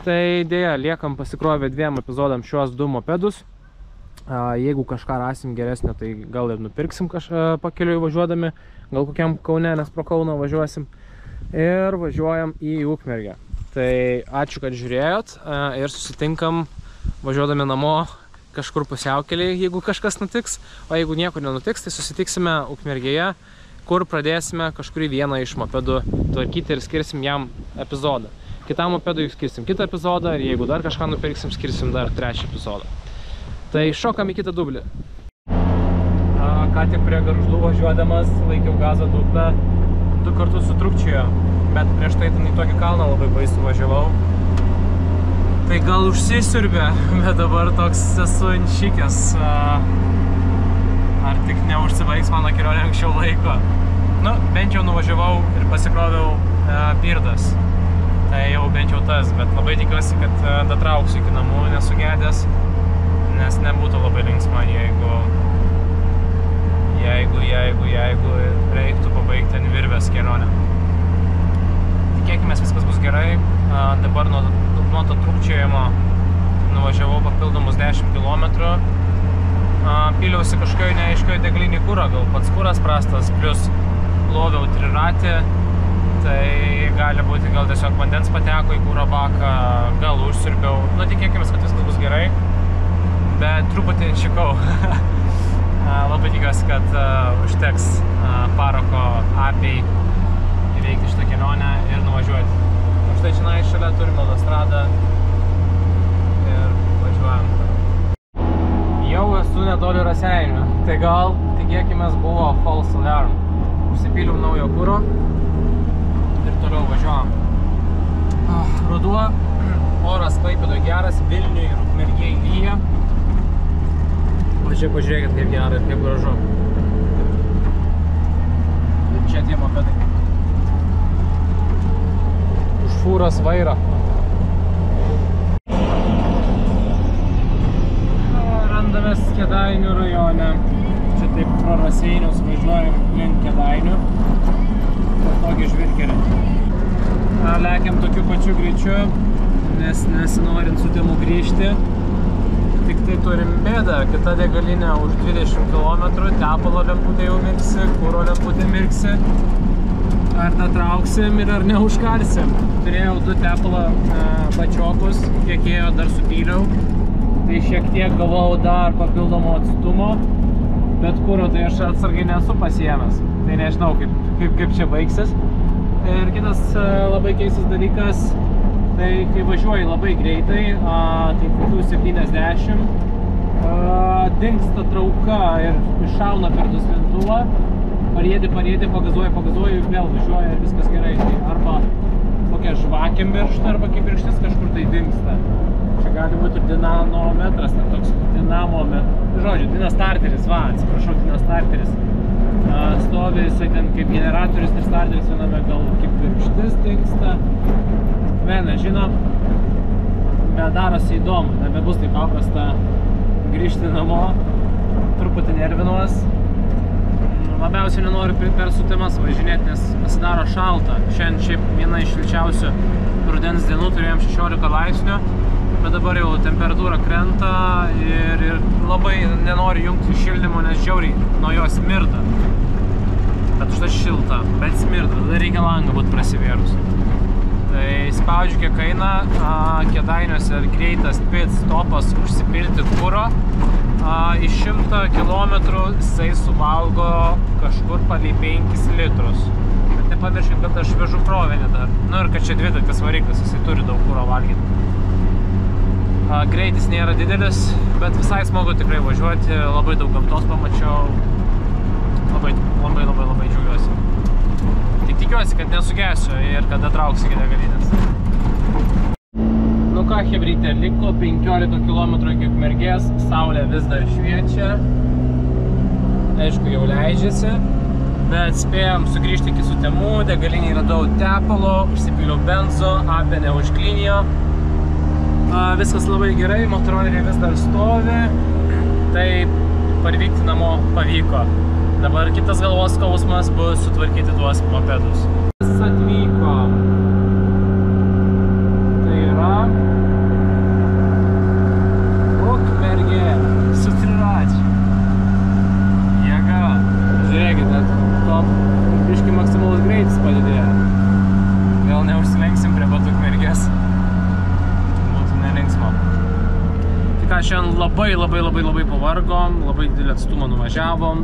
Tai dėja, liekam pasikrovę 2 epizodam šios 2 mopedus. Jeigu kažką rasim geresnio, tai gal ir nupirksim pakeliui važiuodami, gal kokiam Kaune, nes pro Kauną važiuosim. Ir važiuojam į Ukmergę. Tai ačiū, kad žiūrėjot ir susitinkam važiuodami namo kažkur pusiaukelėje, jeigu kažkas nutiks. O jeigu nieko nenutiks, tai susitiksime Ukmergėje, kur pradėsime kažkurį vieną iš mopedų tvarkyti ir skirsim jam epizodą. Kitam mopedui skirsim kitą epizodą ir jeigu dar kažką nupirksim, skirsim dar 3 epizodą. Tai šokam į kitą dublį. Ką tik prie Gargždų važiuodamas laikiau gazo dublę, 2 kartus sutrukčiojo, bet prieš tai ten į tokį kalną labai baisų važiavau. Tai gal užsisiurbė, bet dabar toks esu inšykęs. Ar tik neužsibaigs mano kelionė anksčiau laiko. Nu, bent jau nuvažiavau ir pasikroviau pirdas. Tai jau bent jau tas, bet labai tikiuosi, kad datrauksiu iki namų nesugedęs, nes nebūtų labai linksma, jeigu reiktų pabaigti ant virvės kelionę. Tikėkimės, viskas bus gerai. Dabar nuo to trukčiojimo nuvažiavau papildomus 10 km. Pyliausi kažkokioje neaiškioje degalinį kūrą, gal pats kūras prastas, plus ploviau triratį. Tai gali būti, gal tiesiog vandens pateko į kūro baką, gal užsiurbiau. Nu, tikėkimės, kad viskas bus gerai, bet truputį čikau. Labai tikiuosi, kad užteks parako apiai įveikti šitą kelionę ir nuvažiuoti. Štai čia šalia turime autostradą ir važiuojam. Jau esu netoli Raseinių, tai gal tikėkimės buvo false alarm. Užsipyliau naujo kuro ir toliau važiuojam. Ruduo, oras Klaipėdoje geras, Vilniuje ir Ukmergėje lyja. O čia pažiūrėkit, kaip gera ir kaip gražu. Ir čia tie mopedai. Už fūros vairą. Randamės Kėdainių rajone. Čia taip pro Raseinius važiuojam link Kėdainių. Tokį žvyrkelį. Lekiam tokiu pačiu greičiu, nes nesinorint su tėmu grįžti. Tik tai turim bėdą, kita degalinė už 20 km, tepalo lemputė jau mirksi, kuro lemputė mirksi. Ar datrauksim ir ar neužkarsim. Turėjau 2 tepalo bačiokus, kiek ėjo dar supyliau. Tai šiek tiek gavau dar papildomo atstumo, bet kuro tai aš atsargiai nesu pasiėmęs. Tai nežinau, kaip čia baigsis. Ir kitas labai keistas dalykas, tai kai važiuoji labai greitai, tai kokių 70, dingsta trauka ir iššauna per duslintuvą, pariedi, pagazuoji, vėl važiuoja ir viskas gerai. Tai arba kokia žvakė miršta, arba kaip pirštis kažkur tai dingsta. Čia gali būti ir dinamometras, toks dinamometras. Žodžiu, dinastarteris, atsiprašau, dinastarteris. Stovi jisai ten kaip generatorius ir starteris viename, gal kaip pirštis dingsta. Nežino, bet darosi įdomu, nebebus taip paprasta grįžti namo, truputį nervinuos. Labiausiai nenoriu per sutimas važinėti, nes pasidaro šalta. Šiandien šiaip viena iš šilčiausių rudens dienų, turėjom 16 laipsnių, bet dabar jau temperatūra krenta ir labai nenoriu jungti šildymo, nes žiauriai nuo jos smirda. Bet užtai šilta, bet smirda, tada reikia langą būti prasivėrus. Tai spaudžiu kiek eina, Kėdainiuose greitas pit stopas užsipilti kuro. Iš 100 km jisai suvalgo kažkur palei 5 litrus. Bet nepamirškim, kad aš vežu krovinį dar. Nu ir kad čia dvitakis variklis, jisai turi daug kuro valgyti. Greitis nėra didelis, bet visai smagu tikrai važiuoti, labai daug gamtos pamačiau. Labai džiaugiuosi. Tik tikiuosi, kad nesugesiu ir kad atrauksiu iki degalinės. Nu ką, chebrytė, liko 15 km iki Ukmergės, saulė vis dar šviečia. Aišku, jau leidžiasi, bet spėjom sugrįžti iki sutemų, degalinį radau tepalo, užsipyliau benzo, apie neužklynijo. Viskas labai gerai, motoroleriai vis dar stovi, tai parvykti namo pavyko. Dabar kitas galvos skausmas bus sutvarkyti tuos mopedus. Atvyko. Tai yra labai pavargom, labai didelį atstumą nuvažiavom,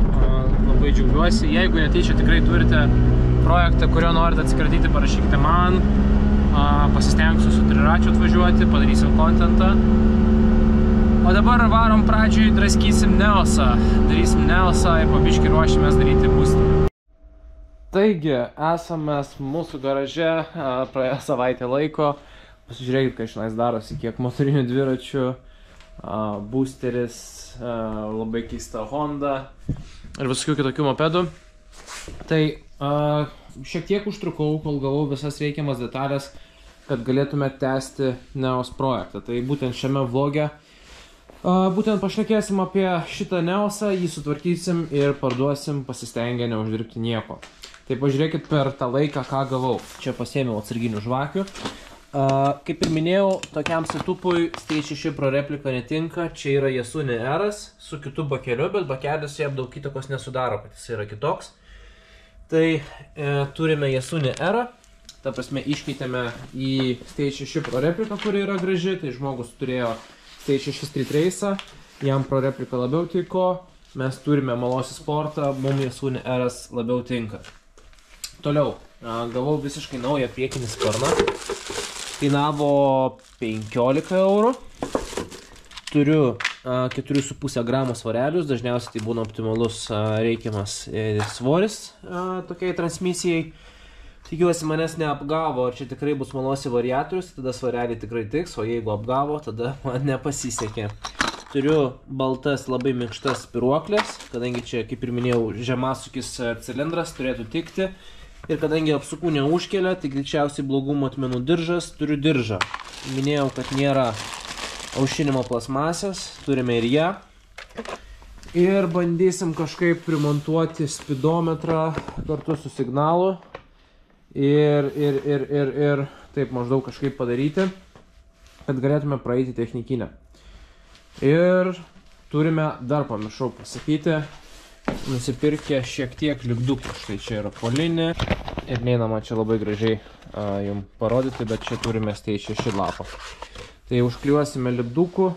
labai džiaugiuosi. Jeigu netyčia tikrai turite projektą, kurio norite atsikratyti, parašykite man, pasistengsiu su triračiu atvažiuoti, padarysim kontentą. O dabar varom pradžiui, draskysim Neosą, darysim Neosą ir pabiškį ruošimės daryti būstinę. Taigi, esame mūsų garaže, praėjo savaitę laiko. Pasižiūrėkit, ką šiandien darosi, kiek motorinių dviračių, boosteris, labai keista Honda ir visokių kitokių mopedų. Tai šiek tiek užtrukau, kol gavau visas reikiamas detalės, kad galėtume tęsti Neos projektą. Tai būtent šiame vloge būtent pašnekėsim apie šitą Neosą, jį sutvarkysim ir parduosim, pasistengę neuždirbti nieko. Tai pažiūrėkit per tą laiką, ką gavau. Čia pasiėmiau atsarginių žvakių. Kaip ir minėjau, tokiam setupui Stage 6 Pro replika netinka. Čia yra Yasuni Eras su kitu bakeliu, bet bakelis jam daug įtakos nesudaro, kad jis yra kitoks. Tai turime Yasuni Erą. Ta prasme, iškeitėme į Stage 6 Pro repliką, kuri yra graži. Tai žmogus turėjo Stage 6 Street Race'ą. Jam Pro replika labiau tiko. Mes turime Malosį sportą, mums Yasuni Eras labiau tinka. Toliau, gavau visiškai naują priekinį sparną. Kainavo 15 eurų. Turiu 4,5 gramų svarelius, dažniausiai tai būna optimalus reikiamas svoris tokiai transmisijai. Tikiuosi manęs neapgavo, ar čia tikrai bus Malosį variatorius, tada svareliai tikrai tiks, o jeigu apgavo, tada man nepasisekė. Turiu baltas labai minkštas spiruoklės, kadangi čia, kaip ir minėjau, žemasukis cilindras turėtų tikti. Ir kadangi apsukų neužkelia, tai greičiausiai blogų matmenų diržas, turiu diržą. Minėjau, kad nėra aušinimo plasmasės, turime ir ją. Ir bandysim kažkaip primontuoti spidometrą kartu su signalu. Ir taip maždaug kažkaip padaryti, kad galėtume praeiti technikinę. Ir turime, dar pamiršau pasakyti, nusipirkę šiek tiek lipdukų. Štai čia yra polinė ir neinama čia labai gražiai jums parodyti, bet čia turime Stage 6 lapą. Tai užklijuosime lipdukų,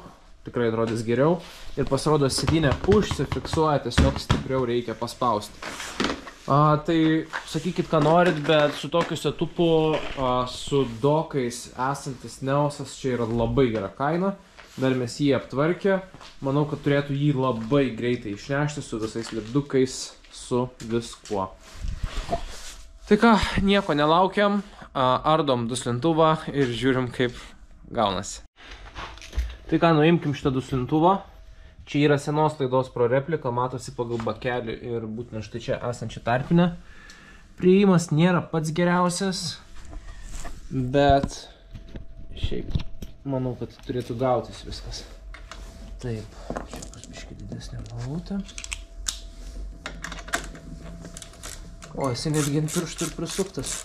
tikrai atrodys geriau ir pasirodo sėdynė užsifiksuoja, tiesiog stipriau reikia paspausti. Tai sakykit, ką norit, bet su tokiu setupu, su dokais esantis Neosas čia yra labai gera kaina. Dar mes jį aptvarkę. Manau, kad turėtų jį labai greitai išnešti su visais lipdukais, su viskuo. Tai ką, nieko nelaukiam, ardom duslintuvą ir žiūrim, kaip gaunasi. Tai ką, nuimkim šitą duslintuvą. Čia yra senos laidos Pro replika, matosi pagal bakelį ir būtent štai čia esančią tarpinę. Priėjimas nėra pats geriausias, bet šiaip manau, kad turėtų gautis viskas. Taip, čia bus biškai didesnė galvutė. O, jisai netgi ant pirštų ir prisuktas.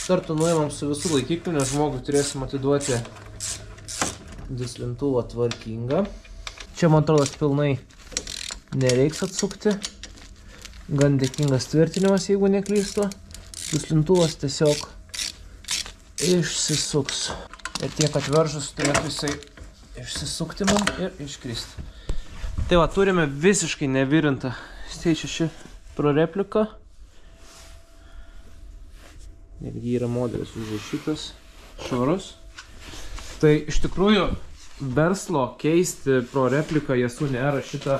Kartu nuėmam su visų laikiklių, nes žmogui turėsim atiduoti duslintuvą tvarkingą. Čia, man atrodo, pilnai nereiks atsukti. Gan dėkingas tvirtinimas, jeigu neklystu. Duslintuvas tiesiog išsisuks. Ir tiek atveržus turėtų jisai išsisukti mum ir iškristi. Tai va, turime visiškai nevirintą Stage 6 Pro repliką. Netgi yra modelis užrašytas, švarus. Tai iš tikrųjų verslo keisti Pro repliką Yasuni Erą šitą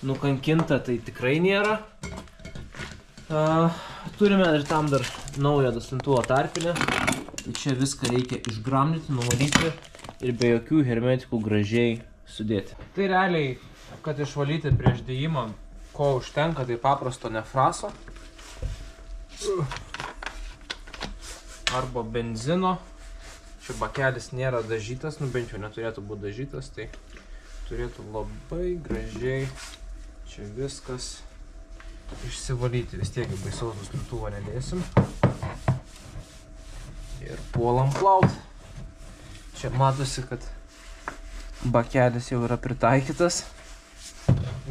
nukankintą tai tikrai nėra. Turime ir tam dar naują duslintuvo tarpinę. Tai čia viską reikia išgramdyti, nuvalyti ir be jokių hermetikų gražiai sudėti. Tai realiai, kad išvalyti prieš dėjimą, ko užtenka, tai paprasto nefraso. Arba benzino. Čia bakelis nėra dažytas, nu bent jau neturėtų būti dažytas, tai turėtų labai gražiai čia viskas išsivalyti. Vis tiek baisaus duslintuvo nedėsim. Ir puolam plaut. Čia matosi, kad bakelis jau yra pritaikytas.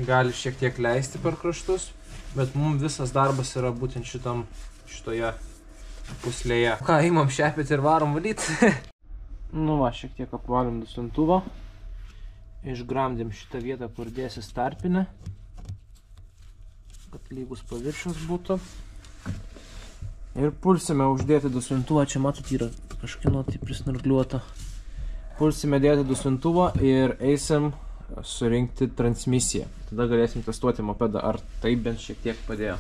Gali šiek tiek leisti per kraštus, bet mums visas darbas yra būtent šitoje puslėje. Ką, imam šepėti ir varom valyti. Nu va, šiek tiek apvalim duslintuvą. išgramdėm šitą vietą, kur dėsis tarpinę, kad lygus paviršius būtų. Ir pulsime uždėti duslintuvą, čia matot yra kažkieno tai prisnargliuota. Pulsime dėti duslintuvą ir eisim surinkti transmisiją. Tada galėsim testuoti mopedą, ar tai bent šiek tiek padėjo.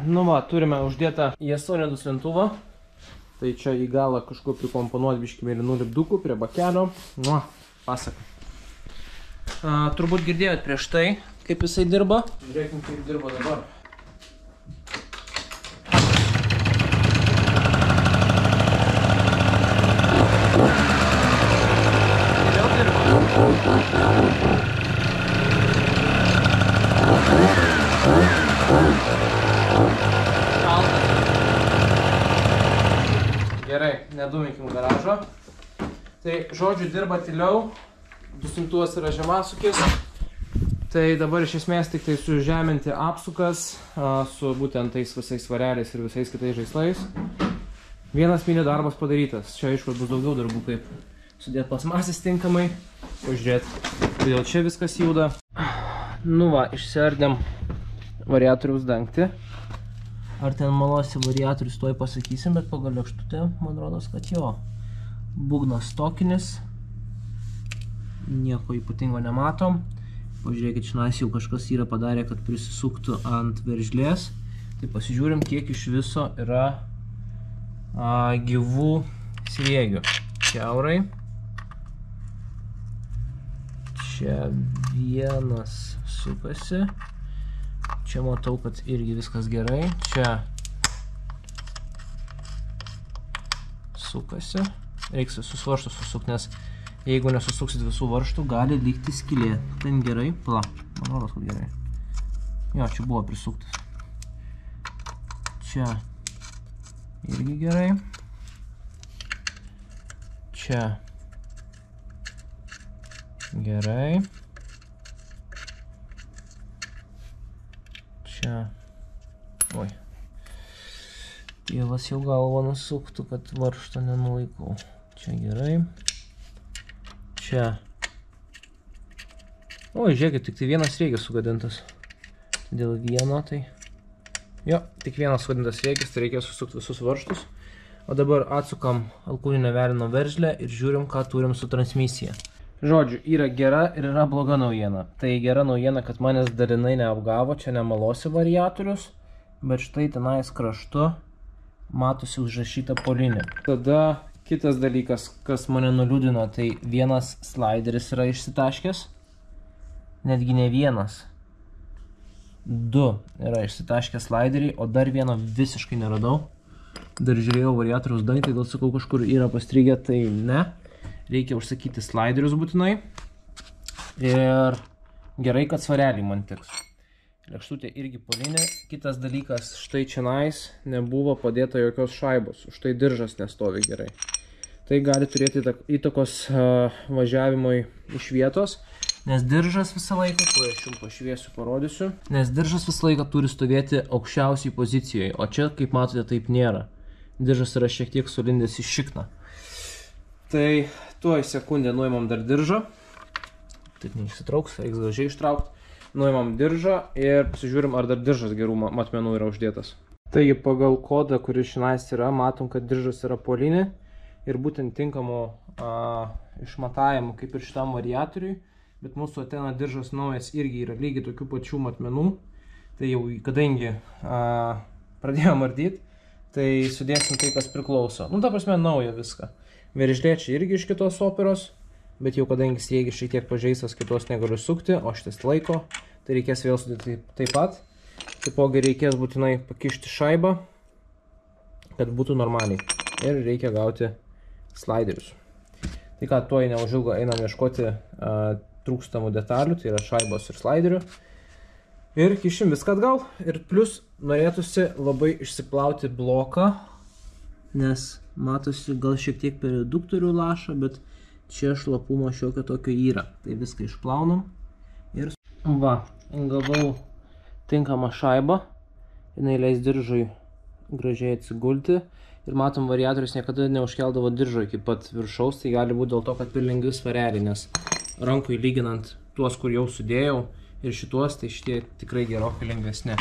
Nu va, turime uždėtą Iesoninį duslintuvą. Tai čia į galą kažkur prikomponuoti biškį mėlynų lipdukų prie bakelio. Pasaka. Turbūt girdėjot prieš tai, kaip jisai dirba. Žiūrėkim, kaip dirba dabar. Vėl dirba. Gerai, neduminkim garažo. Tai, žodžiu, dirba tyliau. Duslintuvas yra žemasukis. Tai dabar iš esmės tik tai sužeminti apsukas su būtent tais visais svareliais ir visais kitais žaislais. Vienas mini darbas padarytas. Čia aišku bus daugiau darbų, kaip sudėti plasmasės tinkamai. Pažiūrėti, kodėl čia viskas juda. Nu va, išsiardėm variatoriaus dangtį. Ar ten malosi variatorius, tuoj pasakysim, bet pagal lėkštutę, man rodos, kad jo. Būgnas stokinis. Nieko ypatingo nematom. Pažiūrėkit, šiandien jau kažkas yra padarę, kad prisisuktų ant veržlės. Tai pasižiūrim, kiek iš viso yra gyvų sriegių. Kiaurai. Čia vienas sukasi. Čia matau, kad irgi viskas gerai. Čia sukasi. Reiks visus varžtus susukti, nes jeigu nesusuksit visų varžtų, gali likti skylė. Ten gerai. Pala, man rodos, kad gerai. Jo, čia buvo prisuktas. Čia irgi gerai. Čia gerai. Čia. Oi. Tėvas jau galvą nusuktų, kad varžtą nenulaikau. Čia gerai. Čia. Oi, žiūrėkit, tik tai vienas sriegis sugadintas. Dėl vieno tai. Jo, tik vienas sugadintas sriegis, tai reikės susukti visus varžtus. O dabar atsukam alkūninę velino veržlę ir žiūrim, ką turim su transmisija. Žodžiu, yra gera ir yra bloga naujiena. Tai gera naujiena, kad manęs dalinai neapgavo, čia nemalosi variatorius, bet štai tenais kraštu matosi užrašyta polinė. Tada kitas dalykas, kas mane nuliūdino, tai vienas slideris yra išsitaškęs, netgi ne vienas. 2 yra išsitaškę slideriai, o dar vieno visiškai neradau. Dar žiūrėjau variatoriaus dangtį, gal sakau kažkur yra pastrigę, tai ne. Reikia užsakyti sliderius būtinai. Ir gerai, kad svareliai man tiks. Lėkštutė irgi polinė. Kitas dalykas, štai čianais nebuvo padėta jokios šaibos. Už tai diržas nestovi gerai. Tai gali turėti įtakos važiavimui iš vietos. Nes diržas visą laiką, tuo aš jums pašviesiu parodysiu, nes diržas visą laiką turi stovėti aukščiausiai pozicijoje, o čia, kaip matote, taip nėra. Diržas yra šiek tiek sulindęs į šikną. Tai tuoj sekundę nuimam dar diržą. Taip neišsitrauks, reiks gražiai ištraukti. Nuimam diržą ir pasižiūrim, ar dar diržas gerų matmenų yra uždėtas. Taigi pagal kodą, kuris šiandien yra, matom, kad diržas yra polinė ir būtent tinkamo išmatavimo kaip ir šitam variatoriui. Bet mūsų Atena diržas naujas irgi yra lygiai tokių pačių matmenų. Tai jau kadangi pradėjom ardyti, tai sudėsim tai, kas priklauso. Nu, ta prasme, nauja viską. Veržlė čia irgi iš kitos operos, bet jau kadangi sriegis šiek tiek pažeistas, kitos negaliu sukti, o šitas laiko, tai reikės vėl sudėti taip pat. Taipogi reikės būtinai pakišti šaibą, kad būtų normaliai. Ir reikia gauti sliderius. Tai ką, tuoj neužilgo einam ieškoti trūkstamų detalių, tai yra šaibos ir sliderių. Ir kišim viską atgal. Ir plus norėtųsi labai išsiplauti bloką, nes matosi gal šiek tiek per reduktorių lašą, bet čia šlapumo šiokio tokio yra. Tai viską išplaunam. Ir va, gavau tinkamą šaibą. Jinai leis diržui gražiai atsigulti. Ir matom, variatorius niekada neužkeldavo diržo iki pat viršaus, tai gali būti dėl to, kad per lengvi svareliai, nes rankui lyginant tuos, kur jau sudėjau, ir šituos, tai šitie tikrai gerokai lengvesni.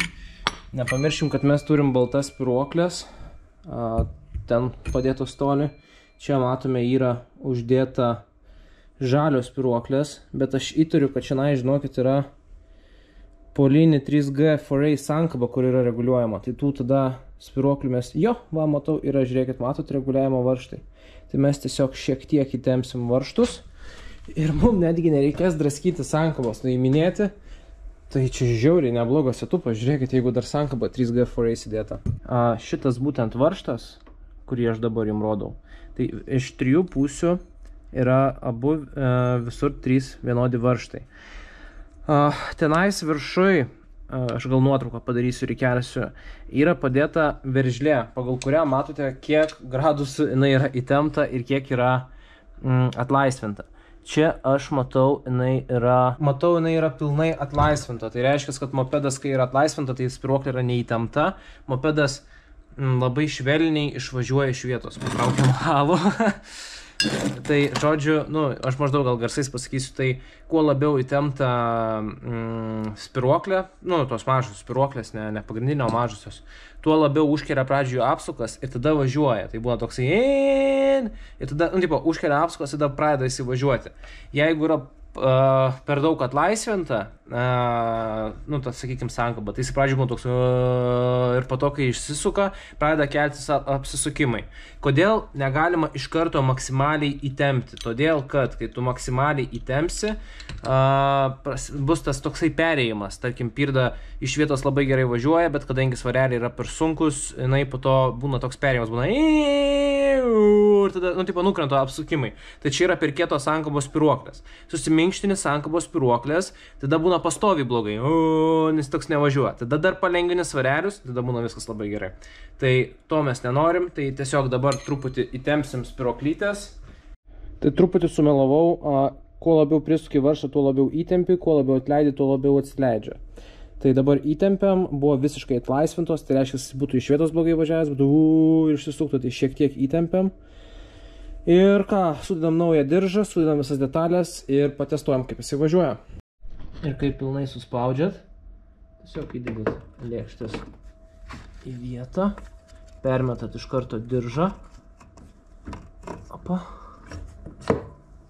Nepamiršim, kad mes turim baltas spyruoklės, ten padėtos toli. Čia matome yra uždėta žalios spyruoklės, bet aš įtariu, kad šiandien, žinokit, yra Polyni 3G 4A sankaba, kur yra reguliuojama. Tai tų tada spyruoklių mes, va, matau, yra, žiūrėkit, matot, reguliavimo varžtai. Tai mes tiesiog šiek tiek įtempsim varžtus ir mums netgi nereikės draskyti sankabos, nuiminėti. Tai čia žiauriai neblogas setupas, žiūrėkit, jeigu dar sankaba 3G 4A įsidėta. Šitas būtent varžtas, kurį aš dabar jums rodau, tai iš 3 pusių yra abu visur 3 vienodi varžtai. Tenais viršui, aš gal nuotrauką padarysiu ir įkelsiu, yra padėta veržlė, pagal kurią matote, kiek gradusų jinai yra įtempta ir kiek yra atlaisvinta. Čia aš matau, jinai yra pilnai atlaisvinta. Tai reiškia, kad mopedas, kai yra atlaisvinta, tai spyruoklė yra neįtempta. Mopedas labai švelniai išvažiuoja iš vietos. Patraukiam halų. Tai, žodžiu, aš maždaug gal garsais pasakysiu, tai kuo labiau įtempta spyruoklė, tos mažos spyruoklės, ne pagrindinio mažosios, tuo labiau užkelia pradžioje apsukas ir tada važiuoja. Tai būna toksai ir tada, užkelia apsukas ir tada pradeda įsivažiuoti. Jeigu yra per daug atlaisvinta, tas, sakykim, sankaba, tai jis pradžioj būna toks ir po to, kai išsisuka, pradeda keltis apsisukimai. Kodėl negalima iš karto maksimaliai įtempti? Todėl, kad kai tu maksimaliai įtempsi, bus tas toksai perėjimas. Tarkim, pirda iš vietos labai gerai važiuoja, bet kadangi svareliai yra per sunkus, jinai po to būna toks perėjimas, būna ir tada, nukrenta apsukimai. Tai čia yra per kietos sankabos spyruoklės. Susiminkštini sankabos spyruoklės, tada būna pastoviai blogai, nes toks nevažiuoja. Tada dar palengvini svarelius, tada būna viskas labai gerai. Tai to mes nenorim, tai tiesiog dabar truputį įtempsim spyruoklytės. Tai truputį sumelavau, kuo labiau prisuki varžtą, tuo labiau įtempi, kuo labiau atleidi, tuo labiau atsileidžia. Tai dabar įtempiam, buvo visiškai atlaisvintos, tai reiškia, būtų iš vietos blogai važiavęs, būtų ir išsisuktų, tai šiek tiek įtempiam. Ir ką, sudedam naują diržą, sudedam visas detalės ir patestuojam, kaip jisai važiuoja. Ir kai pilnai suspaudžiat, tiesiog įdedit lėkštės į vietą, permetat iš karto diržą. Opa.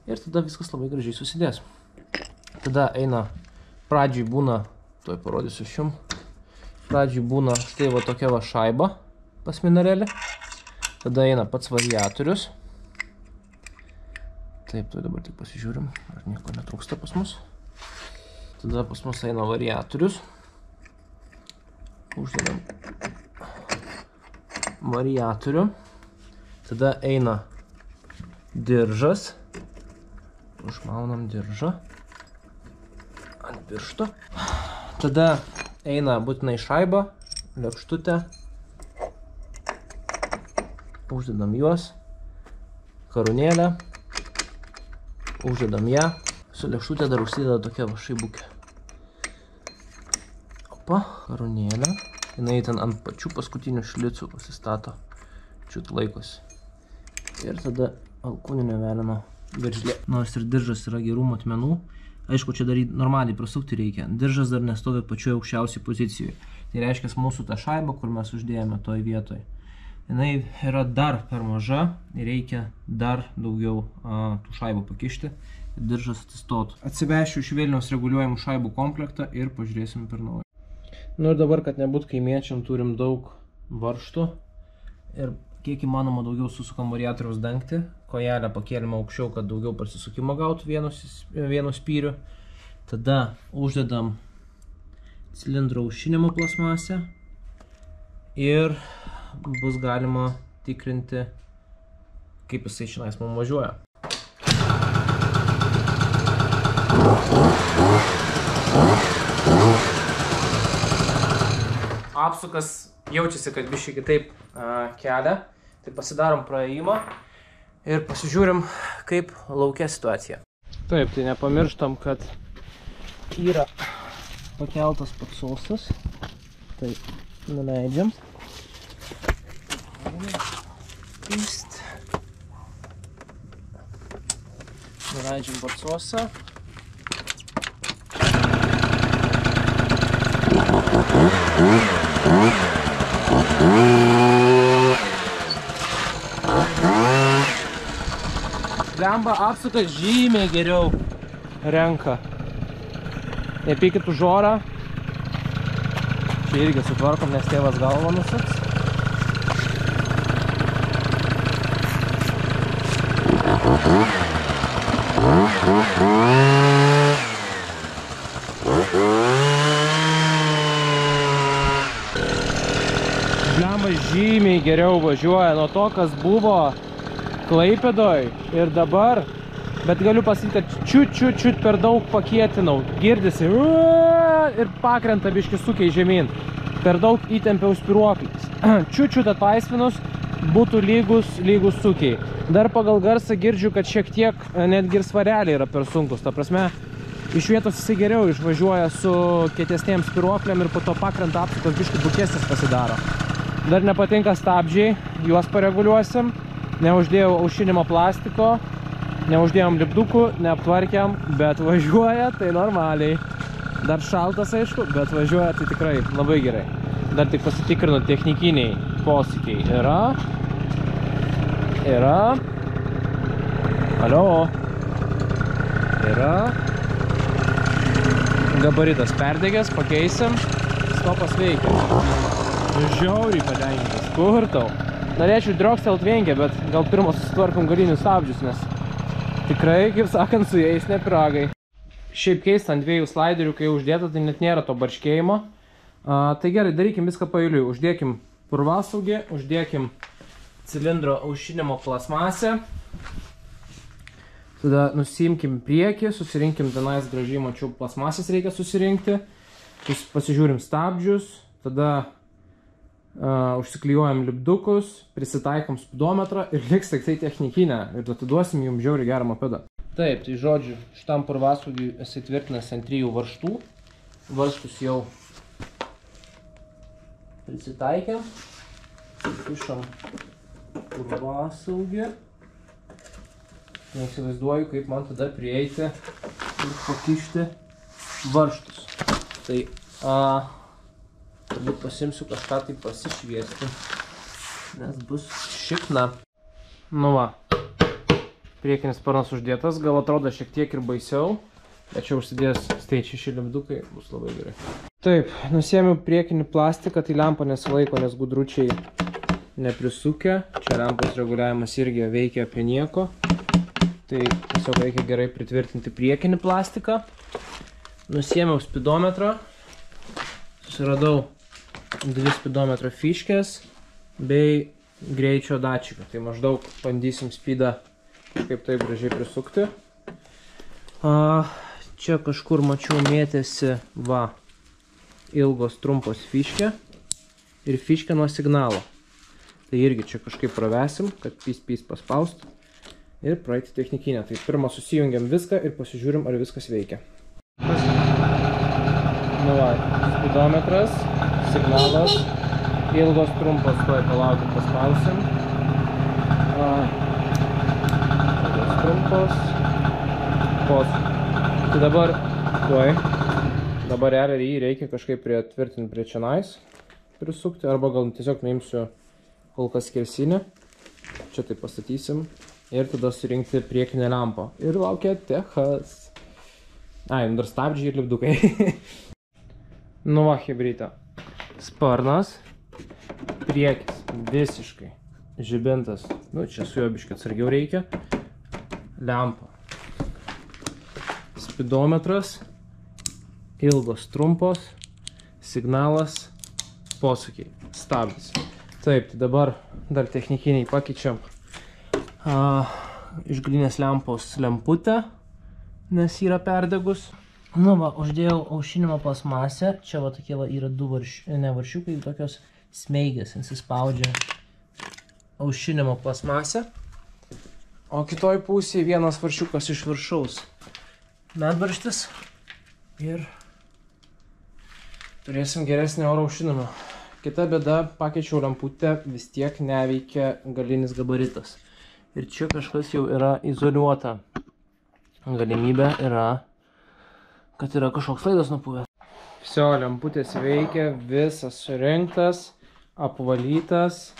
Ir tada viskas labai gražiai susidės. Tada eina, pradžiai būna, tuoj parodysiu šium, pradžiai būna štai va tokia va šaiba pas minarelį. Tada eina pats variatorius. Taip, tai dabar tik pasižiūrim, ar nieko netrūksta pas mus. Tada pas mus eina variatorius. Uždedam variatorių. Tada eina diržas. Užmaunam diržą ant piršto. Tada eina būtinai šaiba, lėkštutė. Uždedam juos. Karūnėlę. Uždedam ją. Su lėkštutė dar užsideda tokia va šaibukė. Opa, karūnėlė. Jinai ten ant pačių paskutinių šlicų pasistato. Čiut laikosi. Ir tada alkūninio veleno veržlė. Nors ir diržas yra gerų matmenų. Aišku, čia dar normaliai prasukti reikia. Diržas dar nestovi pačioje aukščiausiai pozicijoje. Tai reiškia, mūsų ta šaiba, kur mes uždėjome toj vietoj, jinai yra dar per maža ir reikia dar daugiau tų šaibų pakišti ir diržas atsistotų. Atsivešiu iš Vilniaus reguliuojamų šaibų komplektą ir pažiūrėsim per naują. Ir dabar, kad nebūt kaimiečiam, turim daug varžtų ir kiek įmanoma daugiau susukam variatoriaus dangtį. Kojelę pakėlėme aukščiau, kad daugiau pasisukimo gautų vienu spyriu. Tada uždedam cilindro aušinimo plasmasę ir bus galima tikrinti, kaip jisai šiandien mums važiuoja. Apsukas jaučiasi, kad biškai kitaip kelia. Tai pasidarom praėjimą ir pasižiūrim, kaip laukia situacija. Taip, tai nepamirštam, kad yra pakeltas patsosas. Tai nuleidžiam. Nuleidžiam patsosą. Lemba apsukas žymiai geriau renka. Nepykit už orą. Čia irgi sutvarkom, nes tėvas galvą nusuks. Lemba žymiai geriau važiuoja nuo to, kas buvo Klaipėdoj ir dabar, bet galiu pasakyti, kad čiut per daug pakietinau, girdisi ir pakrenta biški sukiai žemyn, per daug įtempiau spiruoklis, čiut atlaisvinus būtų lygus sukiai. Dar pagal garsą girdžiu, kad šiek tiek netgi ir svareliai yra per sunkus, ta prasme, iš vietos jisai geriau išvažiuoja su kietesnėm spiruokliam ir po to pakrenta apsukas biški bukesnis pasidaro. Dar nepatinka stabdžiai, juos pareguliuosim. Neuždėjau aušinimo plastiko, neuždėjom lipdukų, neaptvarkiam, bet važiuoja tai normaliai. Dar šaltas aišku, bet važiuoja tai tikrai labai gerai. Dar tik pasitikrinu technikiniai posūkiai. Yra. Alio. Yra. Gabaritas perdegęs, pakeisim. Stopas veikia. Žiauriai patenkintas. Kur tau? Norėčiau driokstelt vienkę, bet gal pirmą susitvarkom galinius stabdžius, nes tikrai, kaip sakant, su jais nepiragai. Šiaip keista ant dviejų slaiderių, kai uždėta, tai net nėra to barškėjimo. Tai gerai, darykim viską paeiliui. Uždėkim purvasaugį, uždėkim cilindro aušinimo plasmasę. Tada nusiimkim priekį, susirinkim tenais gražiai, mačiau, plasmasės reikia susirinkti. Pasižiūrim stabdžius, tada užsiklijuojam lipdukus, prisitaikom spidometrą ir liks tik tai technikinę ir atiduosim jums žiauriai gerą mopedą. Taip, tai žodžiu, šitam purvasaugiui esi tvirtinęs ant 3 varžtų. Varžtus jau prisitaikėm. Kišam purvasaugį. Neįsivaizduoju, kaip man tada prieiti ir pakišti varžtus. Tai turbūt pasimsiu kažką tai pasišviesti, nes bus šikna. Nu va, priekinis sparnas uždėtas, gal atrodo šiek tiek ir baisiau, bet čia užsidės stage 6 lipdukai, bus labai gerai. Taip, nusiėmiau priekinį plastiką, tai lempa nesilaiko, nes gudručiai neprisukę. Čia lempos reguliavimas irgi veikia apie nieko. Tai tiesiog reikia gerai pritvirtinti priekinį plastiką. Nusiėmiau spidometrą, susiradau 2 spidometro fiškės bei greičio dačiką. Tai maždaug bandysim speedą kažkaip taip gražiai prisukti. Čia kažkur mačiau mėtėsi ilgos trumpos fiškė ir fiškė nuo signalo. Tai irgi čia kažkaip pravesim, kad pys paspaust ir praeiti technikinę. Tai pirmą susijungiam viską ir pasižiūrim, ar viskas veikia. Nu va, spidometras, signalas, ilgos trumpos, tuoj palaukim, paspausim. Ilgos trumpos, Tai dabar realiai reikia kažkaip pritvirtinti prie čionais, prisukti, arba gal tiesiog nuimsiu kol kas skersinį. Čia tai pastatysim ir tada surinkti priekinę lempą. Ir laukia techas. Dar stabdžiai ir lipdukai. Nu va, hebrytė. Sparnas, priekis visiškai žibintas, čia su jo biškai atsargiau reikia, lempa, spidometras, ilgos trumpos, signalas, posūkiai, stabdis. Taip, tai dabar dar technikiniai pakeičiam išgalinės lempos lemputę, nes yra perdegus. Nu va, uždėjau aušinimo plasmasę, čia va tokie yra 2 varšiukai, tokios smeigės, įsispaudžia aušinimo plasmasę. O kitoj pusėje vienas varšiukas iš viršaus medvaržtis ir turėsim geresnį oro aušinimą. Kita bėda, pakeičiau lemputę, vis tiek neveikia galinis gabaritas. Ir čia kažkas jau yra izoliuota. Galimybė yra, kad yra kažkoks laidas nupuvęs. Visio, lemputės veikia, visas surinktas, apvalytas.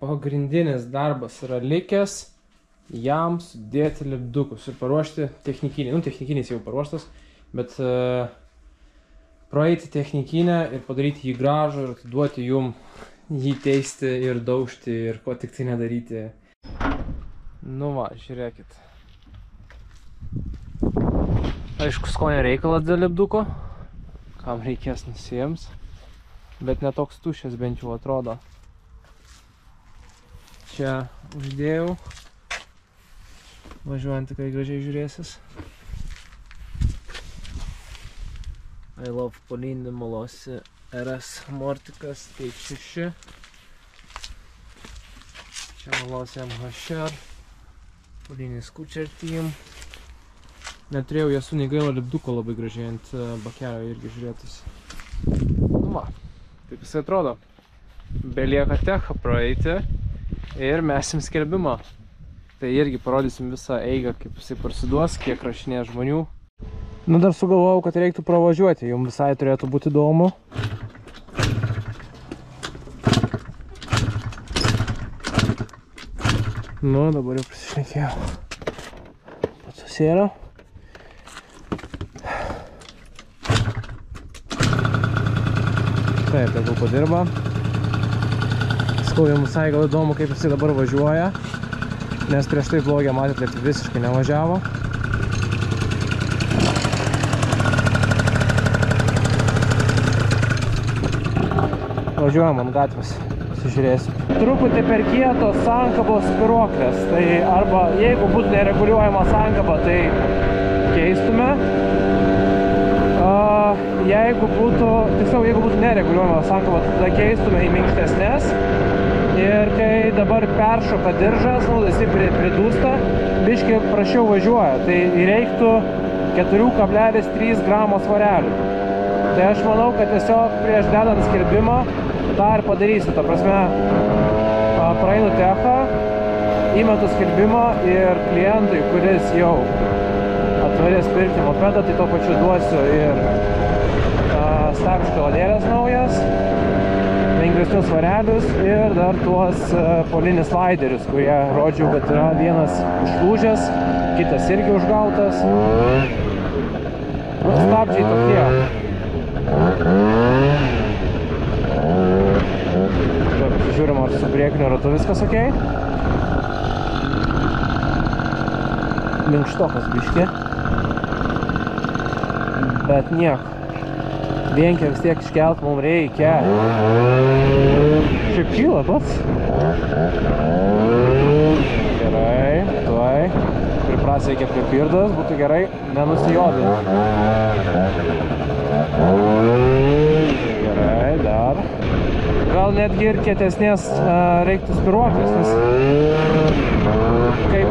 Pagrindinis darbas yra likęs, jam sudėti lipdukus ir paruošti technikinį. Technikinis jau paruoštas, bet praeiti technikinę ir padaryti jį gražų ir atiduoti jum jį teisti ir daužti ir ko tik tai nedaryti. Nu va, žiūrėkit. Aišku, skonio reikalas dėl lipduko, kam reikės nusiems, bet netoks tuščias bent jau atrodo. Čia uždėjau, važiuojant tikrai gražiai žiūrėsis. I love Polini Molosi RS Mortikas T6. Čia Molosi MHR, Polini Skucher Team. Neturėjau jas negaila lipduko labai gražiai ant bakelio irgi žiūrėtis. Nu va, taip jisai atrodo. Belieka techą praeiti. Ir mesim skelbimą. Tai irgi parodysim visą eigą, kaip jisai parsiduos, kiek rašinės žmonių. Nu, dar sugalvojau, kad reiktų pravažiuoti. Jums visai turėtų būti įdomu. Nu, dabar jau prisišnekėjau. Pats susėra. Taip, tegul padirba. Jums visai gal įdomu, kaip jisai dabar važiuoja, nes prieš tai vlogę matėt, kad visiškai nevažiavo. Važiuojam ant gatvės, pasižiūrėsim. Truputį per kietos sankabos spyruoklės, tai arba jeigu būtų nereguliuojama sankaba, tai keistume. Jeigu būtų nereguliuojama sankaba, tada keistume į minkštesnės. Ir kai dabar peršoka diržas, jisai pridūsta, biškį prašiau važiuoja. Tai reiktų 4,3 gramo svarelių. Tai aš manau, kad tiesiog prieš dedant skelbimą tą ir padarysiu. Ta prasme, praeinu techą, įmetu skelbimą ir klientui, kuris jau atvarės pirkti mopedą, tai to pačiu duosiu ir stabdžių vadėlės naujas, lengvesnius svarelius ir dar tuos Polini sliderius, kurie rodžiau, kad yra vienas išlūžęs, kitas irgi užgautas. Stabdžiai tokie. Žiūrim, ar su priekiniu ratu viskas ok. Minkštokas biški. Bet nieko. Vienkę vis tiek iškelt mums reikia. Šiaip kyla pats. Gerai, tuoj. Pripras reikia prie pirdos, būtų gerai nenusijodinti. Gerai, dar. Gal netgi ir kietesnės reiktų spyruoklės, nes kaip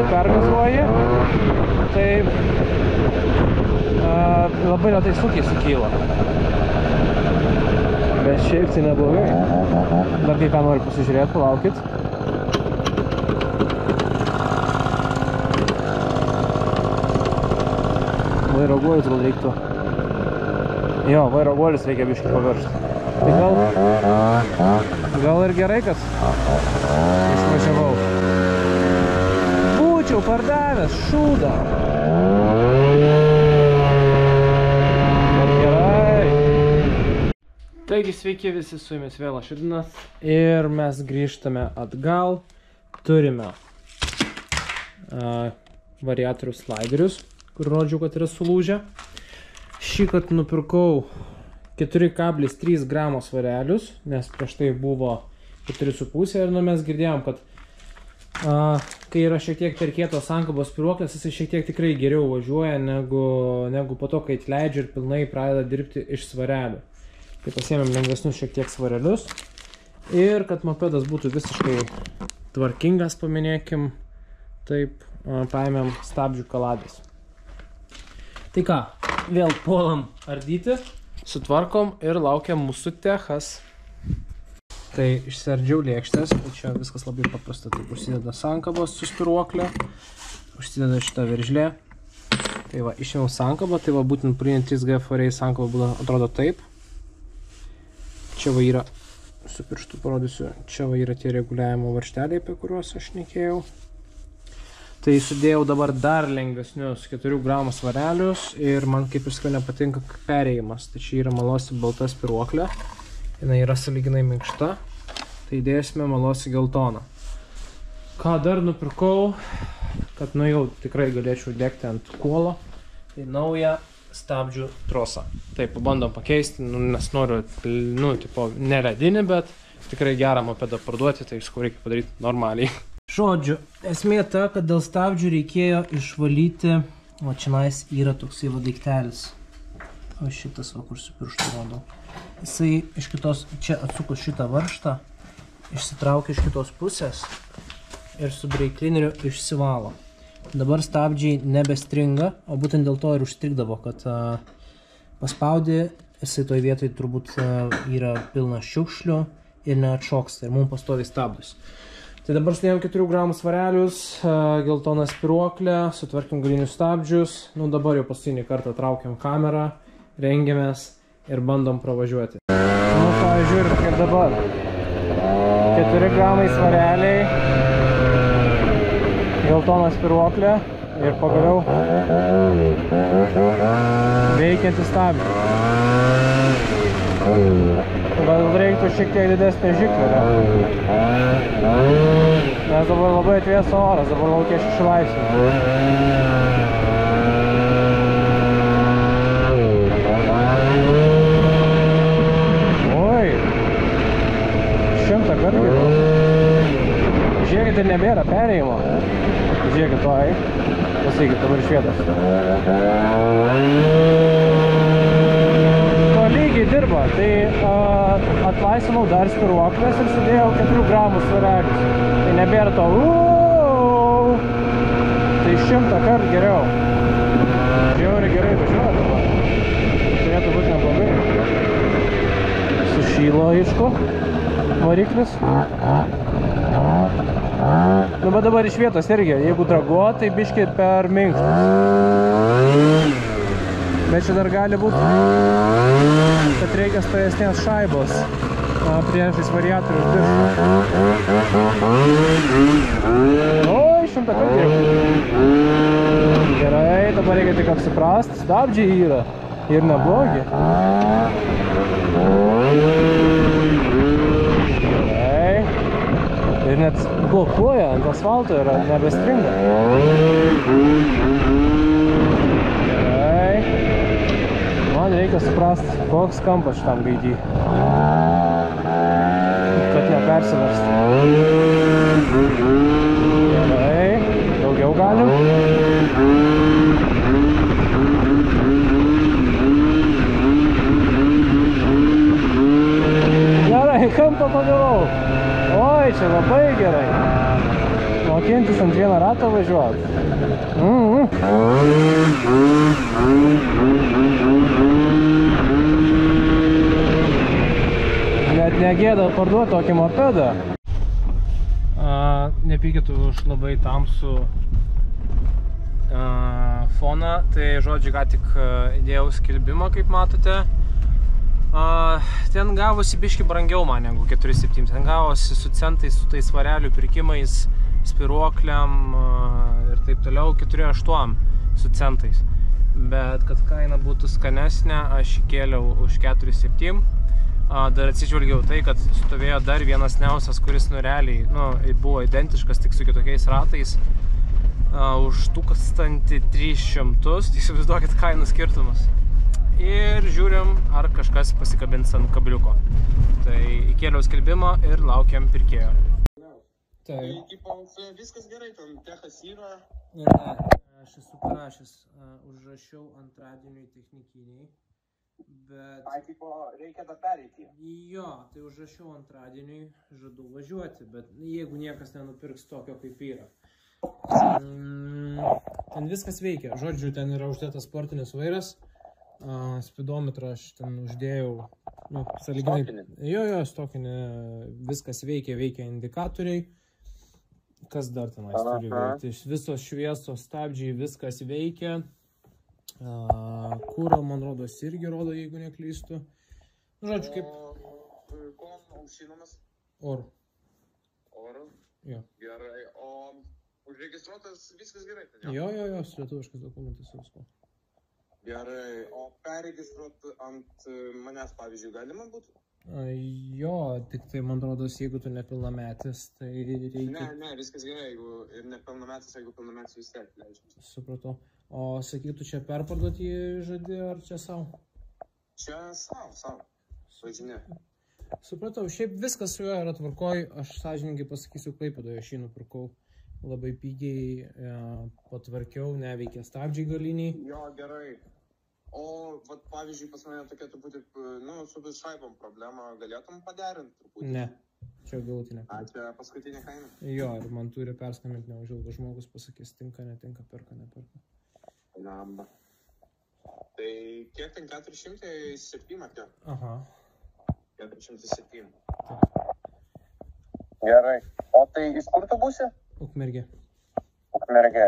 pergazuoji, tai labai retai sukiai sukyla. Bet šiaip tai neblogai. Dar kai ką noriu pasižiūrėti, palaukit. Vairo guolius gal reiktų. Jo, vairo guolius reikia biškį paviršti. Tai gal ir gerai, kad išvažiavau. Būčiau pardavęs šūdą. Taigi sveiki visi, su jumis vėl aš Edvinas ir mes grįžtame atgal. Turime variatorių sliderius, kur rodžiau, kad yra sulūžę. Šį kartą nupirkau 4,3 gramo svarelius, nes prieš tai buvo 4,5 ir mes girdėjom, kad kai yra šiek tiek per kietos sankabos spyruoklės, jisai šiek tiek tikrai geriau važiuoja negu po to, kai atleidžia ir pilnai pradeda dirbti iš svarelių. Tai pasiėmėm lengvesnius šiek tiek svarelius ir kad mopedas būtų visiškai tvarkingas, paminėkim, taip, paėmėm stabdžių kaladės. Tai ką, vėl puolam ardyti, sutvarkom ir laukiam mūsų techas. Tai išsiardžiau lėkštės, tai čia viskas labai paprasta. Taip, užsideda sankabos su spyruoklė, užsideda šitą veržlę, Tai va, išėmiau sankabą, tai va būtent prinė 3G FRA sankaba atrodo taip. Čia va yra, su pirštu parodysiu, čia va yra tie reguliavimo varžteliai, apie kuriuos aš šnekėjau. Tai sudėjau dabar dar lengvesnius 4 gramų svarelius ir man kaip ir sakiau nepatinka perėjimas. Tai čia yra malosi balta spiruoklė, jinai yra sąlyginai minkšta, tai įdėsime malosi geltoną. Ką dar nupirkau, kad nu jau tikrai galėčiau degti ant kuolo, tai naują stabdžių trosą. Tai pabandom pakeisti, nes noriu, tipo, ne ledinį, bet tikrai gerą mopedą parduoti, tai sakau, reikia padaryti normaliai. Žodžiu, esmė ta, kad dėl stabdžių reikėjo išvalyti, o čionais yra toksai va daiktelis. O šitas va, kur su pirštu rodau. Jisai iš kitos, čia atsukus šitą varžtą, išsitraukia iš kitos pusės ir su breiklineriu išsivalo. Dabar stabdžiai nebestringa, o būtent dėl to ir užstrigdavo, kad paspaudė, jisai toj vietoj turbūt yra pilnas šiukšlių ir neatšoksta ir mums pastoviai stabdus. Tai dabar sudėjom 4 gramų svarelius, geltoną spiruoklę, sutvarkim galinius stabdžius. Nu dabar jau paskutinį kartą traukiam kamerą, rengiamės ir bandom pravažiuoti. Nu ką, žiūrėk kaip dabar. 4 gramai svareliai, geltoną spiruoklę ir pagaliau veikiantį stabdį. Gal reiktų šiek tiek didesnio žiklerio. Nes dabar labai atvėso oras, dabar laukia 6 laipsnių. Oi, 100 kartų. Žiūrėkit, ir nebėra perėjimo. Žiūrėkit, oi. Pasakykit, dabar iš vietos. Tolygiai dirba, tai atlaisvinau dar spiruoklės ir sudėjau 4 gramų svarelius. Tai nebėra to Tai 100 kartų geriau. Žiauriai gerai važiuoja dabar. Turėtų būti neblogai. Sušylo aišku variklis. Nu, bet dabar iš vietos irgi, jeigu draguo, tai biškit per minkštas. Bet čia dar gali būti, kad reikia stojasnės šaibos priešais variatorius viršų. Oi, 100 kartų. Gerai, dabar reikia tik apsiprast, stabdžiai yra ir neblogi. Ir net blokuoja ant asfalto ir nebestringa. Gerai. Man reikia suprasti, koks kampas šitam gaidį. Kad nepersiversti. Gerai. Daugiau galim. Gerai, kampą pagavau. Oi, čia labai gerai. Mokintis ant vieną ratą važiuoti. Net negėda parduoti tokį mopedą. Nepykit už labai tamsų foną. Tai žodžiu, ką tik įdėjau skelbimą, kaip matote. Ten gavosi biški brangiau man negu 4,7. Ten gavosi su centais, su tais svarelių pirkimais, spiruokliam ir taip toliau 4,8 su centais. Bet kad kaina būtų skanesnė, aš įkėliau už 4,7. Dar atsižvelgiau tai, kad stovėjo dar vienas neusas, kuris realiai buvo identiškas, tik su kitokiais ratais. Už 1300, tai įsivaizduokit kainų skirtumus. Ir žiūrim, ar kažkas pasikabins ant kabliuko. Tai įkėliau skelbimą ir laukiam pirkėjo. Tai viskas gerai, ten techas yra. Aš esu parašęs, užrašiau antradieniui technikiniai, bet... Tai tipo, reikia dar pereiti. Jo, tai užrašiau antradieniui, žadu važiuoti, bet jeigu niekas nenupirks tokio kaip yra. Ten viskas veikia, žodžiu, ten yra uždėtas sportinis vairas. Speedometrą aš ten uždėjau, sąlyginai, stokinė, viskas veikia indikatoriai. Kas dar tenais turi veikti? Visos šviesos, stabdžiai, viskas veikia. Kūro, man rodos, irgi rodo, jeigu neklystu. Žodžiu, kaip... Ko aušinamas? Oro. Oro? Jo. Gerai, o užregistruotas viskas gerai? Jo, su lietuviškas dokumentas visko. Gerai, o perregistruoti ant manęs, pavyzdžiui, galima būtų? Jo, tik tai, man rodos, jeigu tu nepilnametis, tai reikia... Ne, viskas gerai, jeigu ir nepilnametis, jeigu pilnametis vis tiek leidžiam. Supratau. O sakytų, čia perparduot jį žadė, ar čia savo? Čia savo. Važinė. Supratau, šiaip viskas su juo yra tvarkoj, aš sąžininkai pasakysiu, Klaipėdoje aš jį nupirkau labai pigiai, patvarkiau, neveikia stabdžiai galiniai. Jo, gerai. O, vat, pavyzdžiui, pas mane tokia truputį, su šaibom problema, galėtum paderinti truputį? Ne, čia galutinė. Čia paskutinė kaina? Jo, ir man turi perskambinti neužilgo žmogus, pasakys, tinka, netinka, perka, neperka. Lamba. Tai kiek ten 407 atėjo? Aha. 407. Gerai. O tai iš kur tu būsi? Ukmergė. Ukmergė.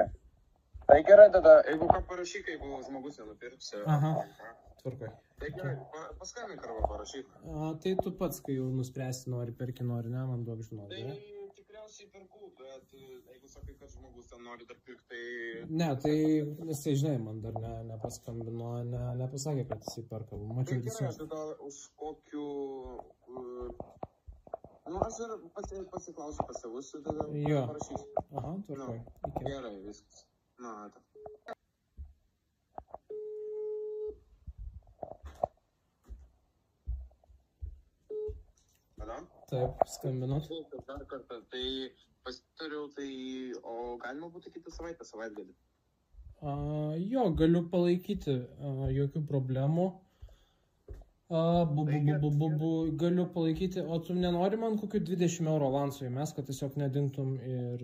Tai gerai, tada, jeigu ką parašyk, jeigu žmogus nenupirksi. Aha, tvarkoj. Tai gerai, paskambink arba parašyk. Tai tu pats, kai jau nuspręsti, nori perki, nori, ne, man duok žinoti, tai ne? Tikriausiai perku, bet jeigu sakai, kad žmogus ten nori dar pirkti, tai... Ne, tai, nes tai žinai, man dar nepaskambino, nepasakė, kad jisai perka. Mačiau tai gerai, tada už kokiu... aš ir pasiklausiu pas savus, tada parašysiu. Aha, tvarkoj. Gerai, viskas. Taip, skambinot. Dar kartą, tai pasitariau, tai o galima būtų kitą savaitgalį? Jo, galiu palaikyti, jokių problemų. Galiu palaikyti, o tu nenori man kokių 20 € avansų įmes, kad tiesiog nedingtum ir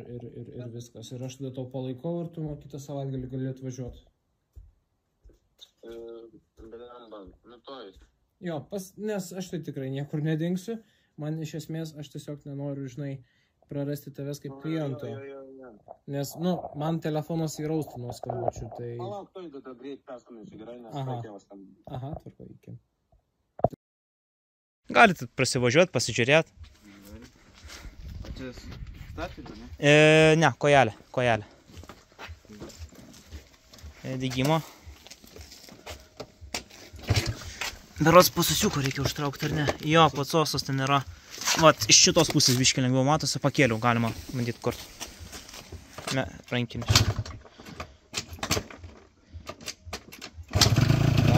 viskas. Ir aš tada tau palaikau ir tu kitą savaitgalį gali atvažiuoti. Jo, nes aš tai tikrai niekur nedingsiu. Man iš esmės, aš tiesiog nenoriu, žinai, prarasti tavęs kaip kliento. Nes, man telefonas įraustų nuo skambučių, tai... Palauk, tu tada greit perskambinsiu, gerai, nes pradėjau skambinti. Aha, tvarko, iki. Galite prasivažiuoti, pasižiūrėti. O čia statyti, ne? Ne, kojelė. Dygimo. Berods pasusiuko reikia užtraukti, ar ne? Jo, patsosas ten yra. Vat, iš šitos pusės biškį lengviau matosi, pakėliau galima bandyti kurt. Rankinį.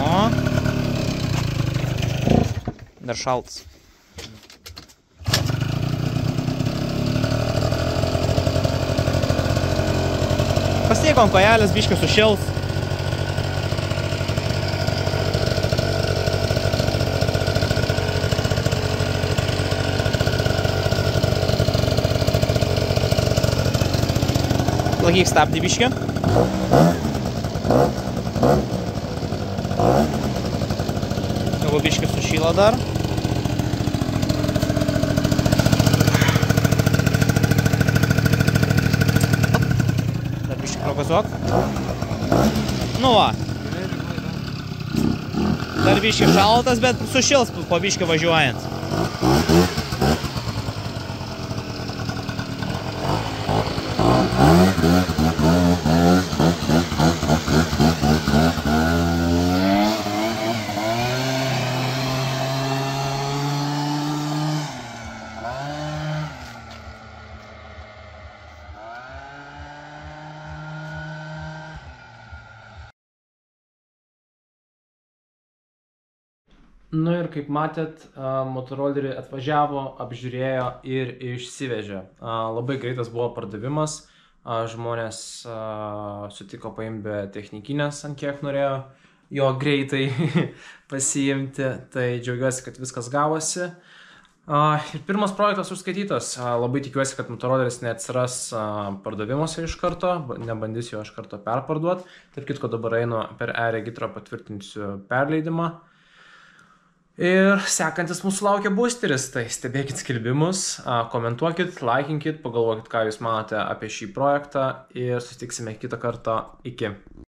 O. Dar šaltas. Pasiekom kojelės, biškį sušils. Laikyk stabdį biškį. Jau biškį sušyla dar. Dar biškį progasuok. Nu va. Dar biškį šaltas, bet sušils po biškį važiuojant. Ir kaip matėt, motorolerį atvažiavo, apžiūrėjo ir išsivežė. Labai greitas buvo pardavimas, žmonės sutiko paimti technikinės, ant kiek norėjo jo greitai pasiimti, tai džiaugiuosi, kad viskas gavosi. Ir pirmas projektas užskaitytas, labai tikiuosi, kad motoroleris neatsiras pardavimuose iš karto, nebandysiu jo iš karto perparduoti. Tarp kitko dabar einu per e-regitrą patvirtinsiu perleidimą. Ir sekantis mūsų laukia boosteris, tai stebėkit skelbimus, komentuokit, laikinkit, pagalvokit, ką jūs manote apie šį projektą ir susitiksime kitą kartą. Iki.